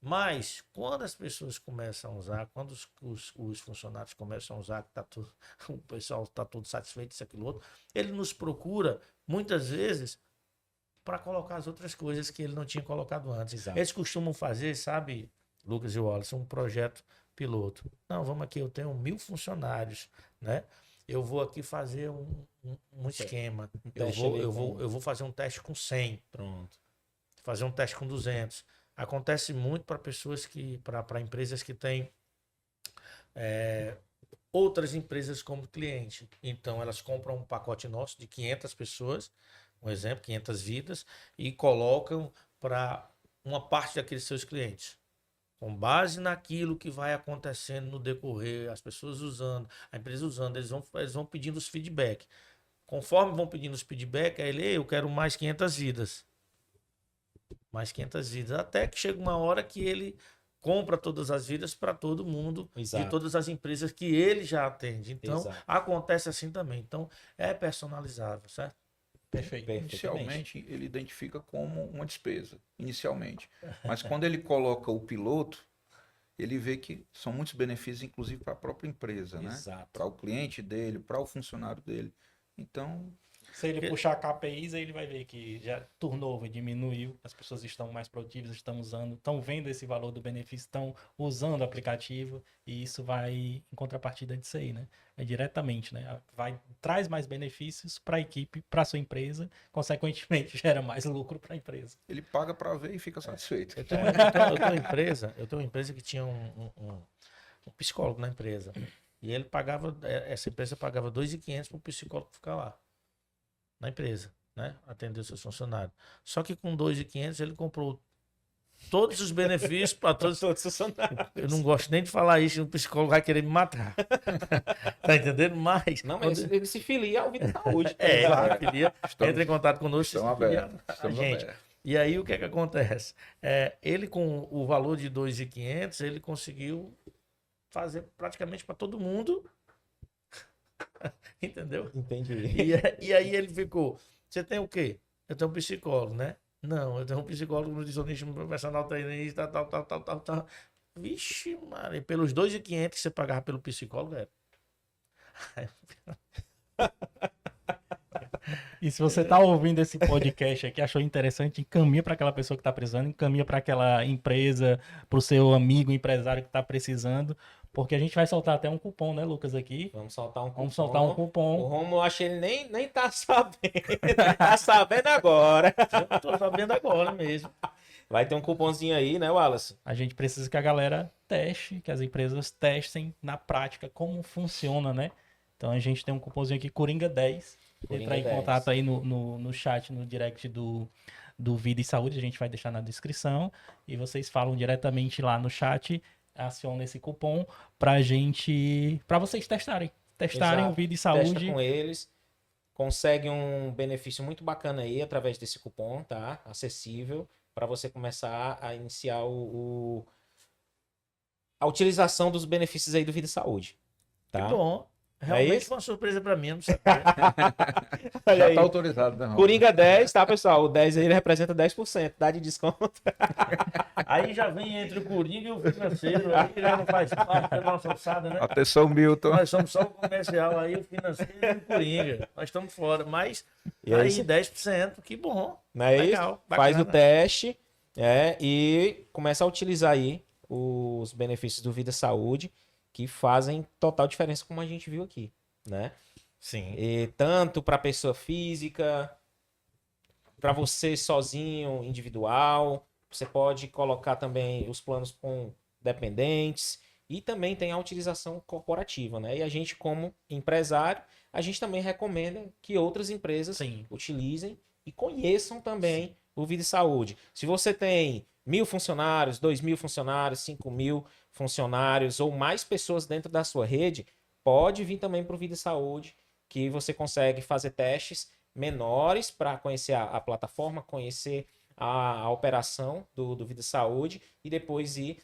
Speaker 3: Mas, quando as pessoas começam a usar, quando os funcionários começam a usar, que o pessoal está todo satisfeito, isso, aquilo, outro, ele nos procura, muitas vezes, para colocar as outras coisas que ele não tinha colocado antes.
Speaker 2: Exato.
Speaker 3: Eles costumam fazer, sabe, Lucas e Wallace, um projeto piloto. Não, vamos aqui, eu tenho 1.000 funcionários, né? Eu vou aqui fazer um esquema. Eu vou fazer um teste com 100.
Speaker 2: Pronto.
Speaker 3: Fazer um teste com 200. Acontece muito para pessoas para empresas que têm outras empresas como cliente. Então, elas compram um pacote nosso de 500 pessoas, um exemplo, 500 vidas, e colocam para uma parte daqueles seus clientes. Com base naquilo que vai acontecendo no decorrer, as pessoas usando, a empresa usando, eles vão pedindo os feedback. Conforme vão pedindo os feedback, aí eu quero mais 500 vidas. Mais 500 vidas. Até que chega uma hora que ele compra todas as vidas para todo mundo,
Speaker 2: Exato.
Speaker 3: de todas as empresas que ele já atende. Então,
Speaker 2: Exato.
Speaker 3: acontece assim também. Então, é personalizável, certo?
Speaker 1: Perfeito.
Speaker 4: Inicialmente, ele identifica como uma despesa, inicialmente. Mas quando ele coloca o piloto, ele vê que são muitos benefícios, inclusive para a própria empresa, né?
Speaker 2: Exato.
Speaker 4: Para o cliente dele, para o funcionário dele. Então,
Speaker 1: Se ele puxar KPIs, aí ele vai ver que já turnover diminuiu, as pessoas estão mais produtivas, estão vendo esse valor do benefício, estão usando o aplicativo, e isso vai em contrapartida disso aí, né? É diretamente, né? Traz mais benefícios para a equipe, para sua empresa, consequentemente gera mais lucro para a empresa.
Speaker 4: ele paga para ver e fica satisfeito.
Speaker 3: Eu tenho uma empresa que tinha um psicólogo na empresa. E ele pagava, essa empresa pagava R$ 2.500 para o psicólogo ficar lá, na empresa, né? Atender os seus funcionários. Só que com R$ 2.500 ele comprou todos os benefícios para todos.
Speaker 2: Todos os funcionários.
Speaker 3: Eu não gosto nem de falar isso, o psicólogo vai querer me matar. Tá entendendo? Mas.
Speaker 2: Não, mas ele se filia ao Vida Saúde.
Speaker 3: É,
Speaker 2: Claro.
Speaker 3: ele filia, entra em contato conosco.
Speaker 4: Estamos
Speaker 3: se filia
Speaker 4: abertos.
Speaker 3: a
Speaker 4: Estamos
Speaker 3: gente.
Speaker 4: abertos.
Speaker 3: E aí o que é que acontece? Ele com o valor de 2.500, ele conseguiu fazer praticamente para todo mundo. Entendeu?
Speaker 2: Entendi.
Speaker 3: E aí ele ficou, você tem o quê? Eu tenho um psicólogo, né? Não, eu tenho um psicólogo, nutricionista, um profissional treinista, tal. Vixe, mano, e pelos 2.500 que você pagava pelo psicólogo, era.
Speaker 1: E se você tá ouvindo esse podcast aqui, achou interessante, encaminha para aquela pessoa que tá precisando, encaminha para aquela empresa, para o seu amigo empresário que tá precisando, porque a gente vai soltar até um cupom, né, Lucas, aqui.
Speaker 2: Vamos soltar um cupom.
Speaker 1: Vamos soltar um
Speaker 2: O
Speaker 1: cupom.
Speaker 2: Romulo, acho que ele nem tá sabendo. Ele tá sabendo agora.
Speaker 3: Eu tô sabendo agora mesmo.
Speaker 2: Vai ter um cupomzinho aí, né, Wallace?
Speaker 1: A gente precisa que a galera teste, que as empresas testem na prática como funciona, né? Então a gente tem um cupomzinho aqui, Coringa 10.
Speaker 2: Coringa
Speaker 1: Entrar em
Speaker 2: 10.
Speaker 1: contato aí no chat, no direct do Vida e Saúde, a gente vai deixar na descrição. E vocês falam diretamente lá no chat, acionam esse cupom pra vocês testarem. Testarem
Speaker 2: Exato.
Speaker 1: o Vida e
Speaker 2: Testa
Speaker 1: Saúde.
Speaker 2: com eles. Consegue um benefício muito bacana aí através desse cupom, tá? Acessível, para você começar a iniciar a utilização dos benefícios aí do Vida e Saúde. Tá?
Speaker 3: Que bom. Realmente
Speaker 2: isso?
Speaker 3: foi uma surpresa pra mim, eu não sabia.
Speaker 2: Olha
Speaker 4: Já
Speaker 2: aí.
Speaker 4: está autorizado, né, Romulo?
Speaker 2: Coringa 10, tá, pessoal? O 10 aí ele representa 10%, dá de desconto.
Speaker 3: Aí já vem entre o Coringa e o financeiro, aí já não faz parte da nossa alçada, né?
Speaker 4: Atenção, Milton.
Speaker 3: Nós somos só o comercial aí, o financeiro e o Coringa. Nós estamos fora, mas
Speaker 2: E aí,
Speaker 3: aí 10%, que bom.
Speaker 2: não é isso?
Speaker 3: Legal,
Speaker 2: Faz o
Speaker 3: bacana.
Speaker 2: teste e começa a utilizar aí os benefícios do Vida Saúde, que fazem total diferença, como a gente viu aqui, né?
Speaker 3: Sim.
Speaker 2: E tanto para pessoa física, para você sozinho, individual, você pode colocar também os planos com dependentes e também tem a utilização corporativa, né? E a gente, como empresário, a gente também recomenda que outras empresas
Speaker 1: Sim.
Speaker 2: utilizem e conheçam também o Vida e Saúde. Se você tem 1.000 funcionários, 2.000 funcionários, 5.000 funcionários ou mais pessoas dentro da sua rede, pode vir também para o Vida e Saúde, que você consegue fazer testes menores para conhecer a plataforma, conhecer a operação do Vida e Saúde e depois ir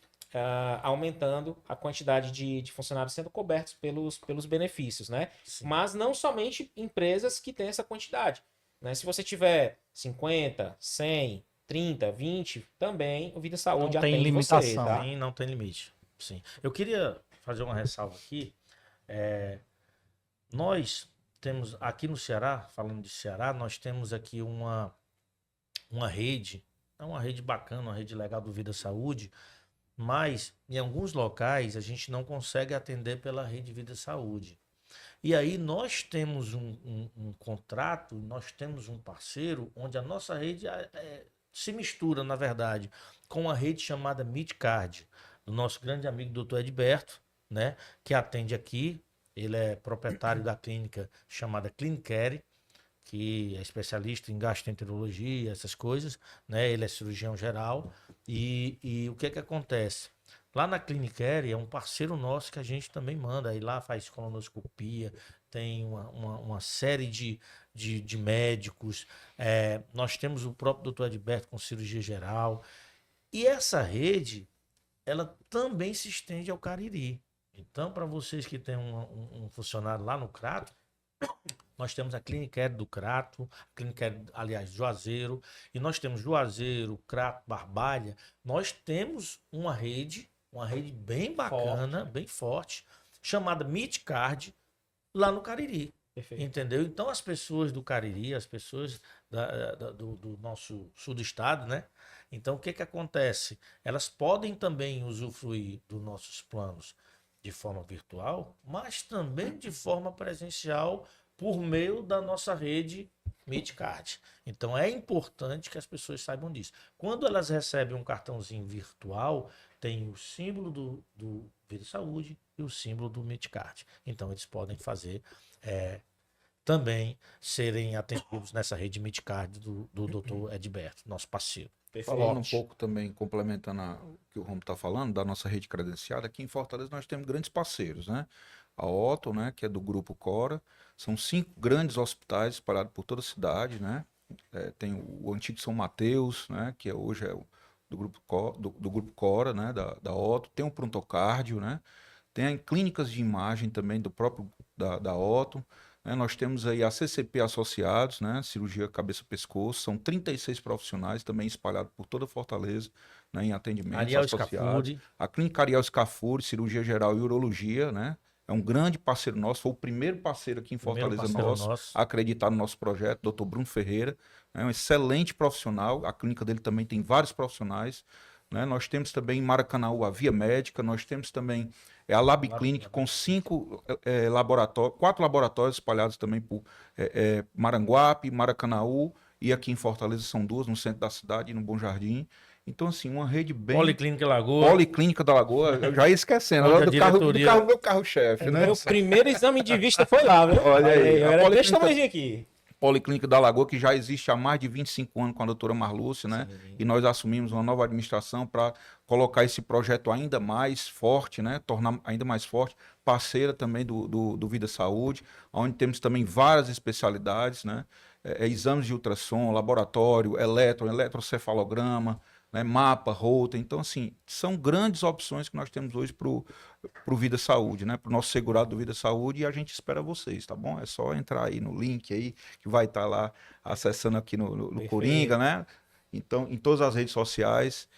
Speaker 2: aumentando a quantidade de funcionários sendo cobertos pelos benefícios, né?
Speaker 3: Sim.
Speaker 2: Mas não somente empresas que têm essa quantidade, né? Se você tiver 50, 100, 30, 20, também o Vida e Saúde
Speaker 1: Não tem
Speaker 2: atende
Speaker 1: limitação,
Speaker 2: você, tá?
Speaker 3: Sim, não tem limite. Sim. Eu queria fazer uma ressalva aqui. Nós temos aqui no Ceará, falando de Ceará, nós temos aqui uma rede, é uma rede bacana, uma rede legal do Vida Saúde, mas em alguns locais a gente não consegue atender pela rede Vida Saúde. E aí nós temos um contrato, nós temos um parceiro onde a nossa rede se mistura, na verdade, com uma rede chamada Midcard, do nosso grande amigo Dr. Edberto, né, que atende aqui. Ele é proprietário da clínica chamada Clinicare, que é especialista em gastroenterologia, essas coisas, né? Ele é cirurgião geral. E o que é que acontece? Lá na Clinicare é um parceiro nosso que a gente também manda. Aí lá faz colonoscopia, tem uma série de médicos. Nós temos o próprio Dr. Edberto com cirurgia geral. E essa rede, ela também se estende ao Cariri. Então, para vocês que têm um funcionário lá no Crato, nós temos a Clinicare do Crato, a Clinicare, aliás, Juazeiro, e nós temos Juazeiro, Crato, Barbalha. Nós temos uma rede bem bacana, bem forte, chamada Midcard, lá no Cariri.
Speaker 2: Perfeito.
Speaker 3: Entendeu? Então, as pessoas do Cariri, as pessoas do nosso sul do estado, né? Então, o que que acontece? Elas podem também usufruir dos nossos planos de forma virtual, mas também de forma presencial por meio da nossa rede Midcard. Então, é importante que as pessoas saibam disso. Quando elas recebem um cartãozinho virtual, tem o símbolo do Vida e Saúde e o símbolo do Midcard. Então, eles podem fazer também serem atendidos nessa rede Midcard do Dr. Edberto, nosso parceiro.
Speaker 4: Falando um
Speaker 3: Forte.
Speaker 4: pouco também, complementando o que o Romo está falando, da nossa rede credenciada, aqui em Fortaleza nós temos grandes parceiros, né? A Otto, né, que é do Grupo Cora, são 5 grandes hospitais espalhados por toda a cidade, né? Tem o antigo São Mateus, né, que hoje é do Grupo Cora, né, da Otto, tem o Prontocárdio, né? Tem clínicas de imagem também do próprio da Otto, né? Nós temos aí a CCP Associados, né? Cirurgia cabeça-pescoço, são 36 profissionais também espalhados por toda Fortaleza, né? Em atendimentos
Speaker 3: Ariel
Speaker 4: associados.
Speaker 3: Scafuri.
Speaker 4: A Clínica Ariel Scafuri, cirurgia geral e urologia, né? É um grande parceiro nosso, foi o primeiro parceiro aqui em
Speaker 3: Primeiro
Speaker 4: Fortaleza
Speaker 3: parceiro
Speaker 4: nosso a acreditar no nosso projeto, Dr. Bruno Ferreira, é um excelente profissional, a clínica dele também tem vários profissionais, né? Nós temos também em Maracanaú a Via Médica, nós temos também a Lab Clinic com 4 laboratórios espalhados também por Maranguape, Maracanaú e aqui em Fortaleza são 2, no centro da cidade e no Bom Jardim. Então, assim, uma rede bem...
Speaker 3: Policlínica Lagoa.
Speaker 4: Policlínica da Lagoa, eu já ia esquecendo,
Speaker 3: Onde a
Speaker 4: meu carro-chefe, né?
Speaker 2: Meu primeiro exame de vista foi lá, viu?
Speaker 4: Olha aí,
Speaker 2: eu
Speaker 4: a
Speaker 2: era desse
Speaker 4: Policlínica-
Speaker 2: tamanhozinho aqui.
Speaker 4: Policlínica da Lagoa, que já existe há mais de 25 anos com a doutora Marlúcia, né?
Speaker 2: Sim.
Speaker 4: E nós assumimos uma nova administração para colocar esse projeto ainda mais forte, né? Tornar ainda mais forte, parceira também do Vida Saúde, onde temos também várias especialidades, né? Exames de ultrassom, laboratório, eletrocefalograma, né? Mapa, Holter. Então, assim, são grandes opções que nós temos hoje para o Vida Saúde, né? Para o nosso segurado do Vida Saúde, e a gente espera vocês, tá bom? É só entrar aí no link aí, que vai estar lá acessando aqui no
Speaker 2: Perfeito.
Speaker 4: Coringa, né? Então, em todas as redes sociais,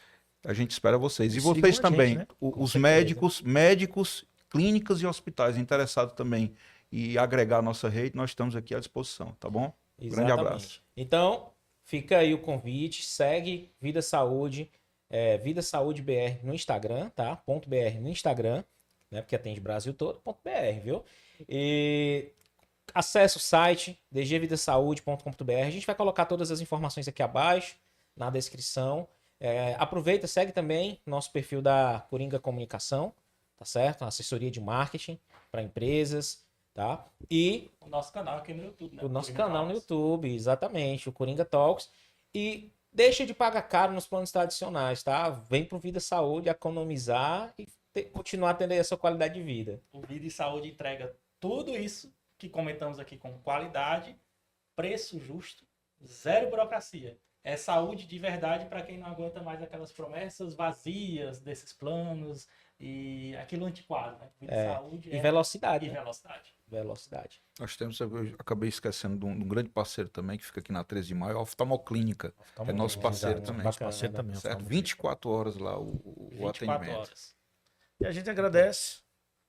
Speaker 4: a gente espera vocês. E
Speaker 3: Sigam
Speaker 4: vocês
Speaker 3: a
Speaker 4: também,
Speaker 3: gente, né?
Speaker 4: os
Speaker 2: certeza.
Speaker 4: médicos, clínicas e hospitais interessados também em agregar a nossa rede, nós estamos aqui à disposição, tá bom? Grande abraço.
Speaker 2: Então, fica aí o convite, segue Vida Saúde, Vida Saúde BR no Instagram, tá? .br no Instagram, né? Porque atende Brasil todo, .br, viu? E acesse o site dgvidasaude.com.br. A gente vai colocar todas as informações aqui abaixo, na descrição. Aproveita, segue também nosso perfil da Coringa Comunicação, tá certo? Uma assessoria de marketing para empresas, tá? E
Speaker 1: O nosso canal aqui no YouTube, né?
Speaker 2: o nosso
Speaker 1: Coringa
Speaker 2: canal no
Speaker 1: Talks.
Speaker 2: YouTube, exatamente, o Coringa Talks. E deixa de pagar caro nos planos tradicionais, tá? Vem pro Vida Saúde economizar e continuar tendo aí a sua qualidade de vida.
Speaker 1: O Vida e Saúde entrega tudo isso que comentamos aqui com qualidade, preço justo, zero burocracia. É saúde de verdade para quem não aguenta mais aquelas promessas vazias desses planos e aquilo antiquado, né? Vida e Saúde
Speaker 2: E velocidade,
Speaker 1: e
Speaker 2: né?
Speaker 1: velocidade.
Speaker 2: Velocidade.
Speaker 4: Nós temos, eu acabei esquecendo de um grande parceiro também, que fica aqui na 13 de maio, a Oftalmoclínica. É nosso parceiro também.
Speaker 3: Nosso parceiro também.
Speaker 4: Certo?
Speaker 3: Oftalmoclínica.
Speaker 4: 24 horas lá o
Speaker 1: 24
Speaker 4: atendimento.
Speaker 1: horas.
Speaker 3: E a gente agradece,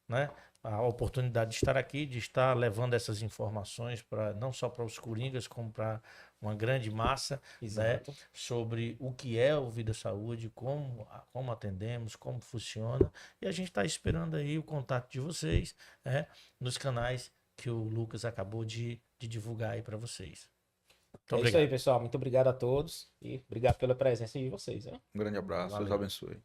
Speaker 3: né, a oportunidade de estar aqui, de estar levando essas informações para não só para os coringas, como para uma grande massa, né,
Speaker 2: Exato.
Speaker 3: sobre o que é o Vida Saúde, como atendemos, como funciona. E a gente está esperando aí o contato de vocês, né, nos canais que o Lucas acabou de divulgar aí para vocês. Muito
Speaker 2: É
Speaker 3: obrigado.
Speaker 2: isso aí, pessoal. Muito obrigado a todos e obrigado pela presença de vocês, né?
Speaker 4: Um grande abraço, Deus
Speaker 3: Valeu.
Speaker 4: abençoe.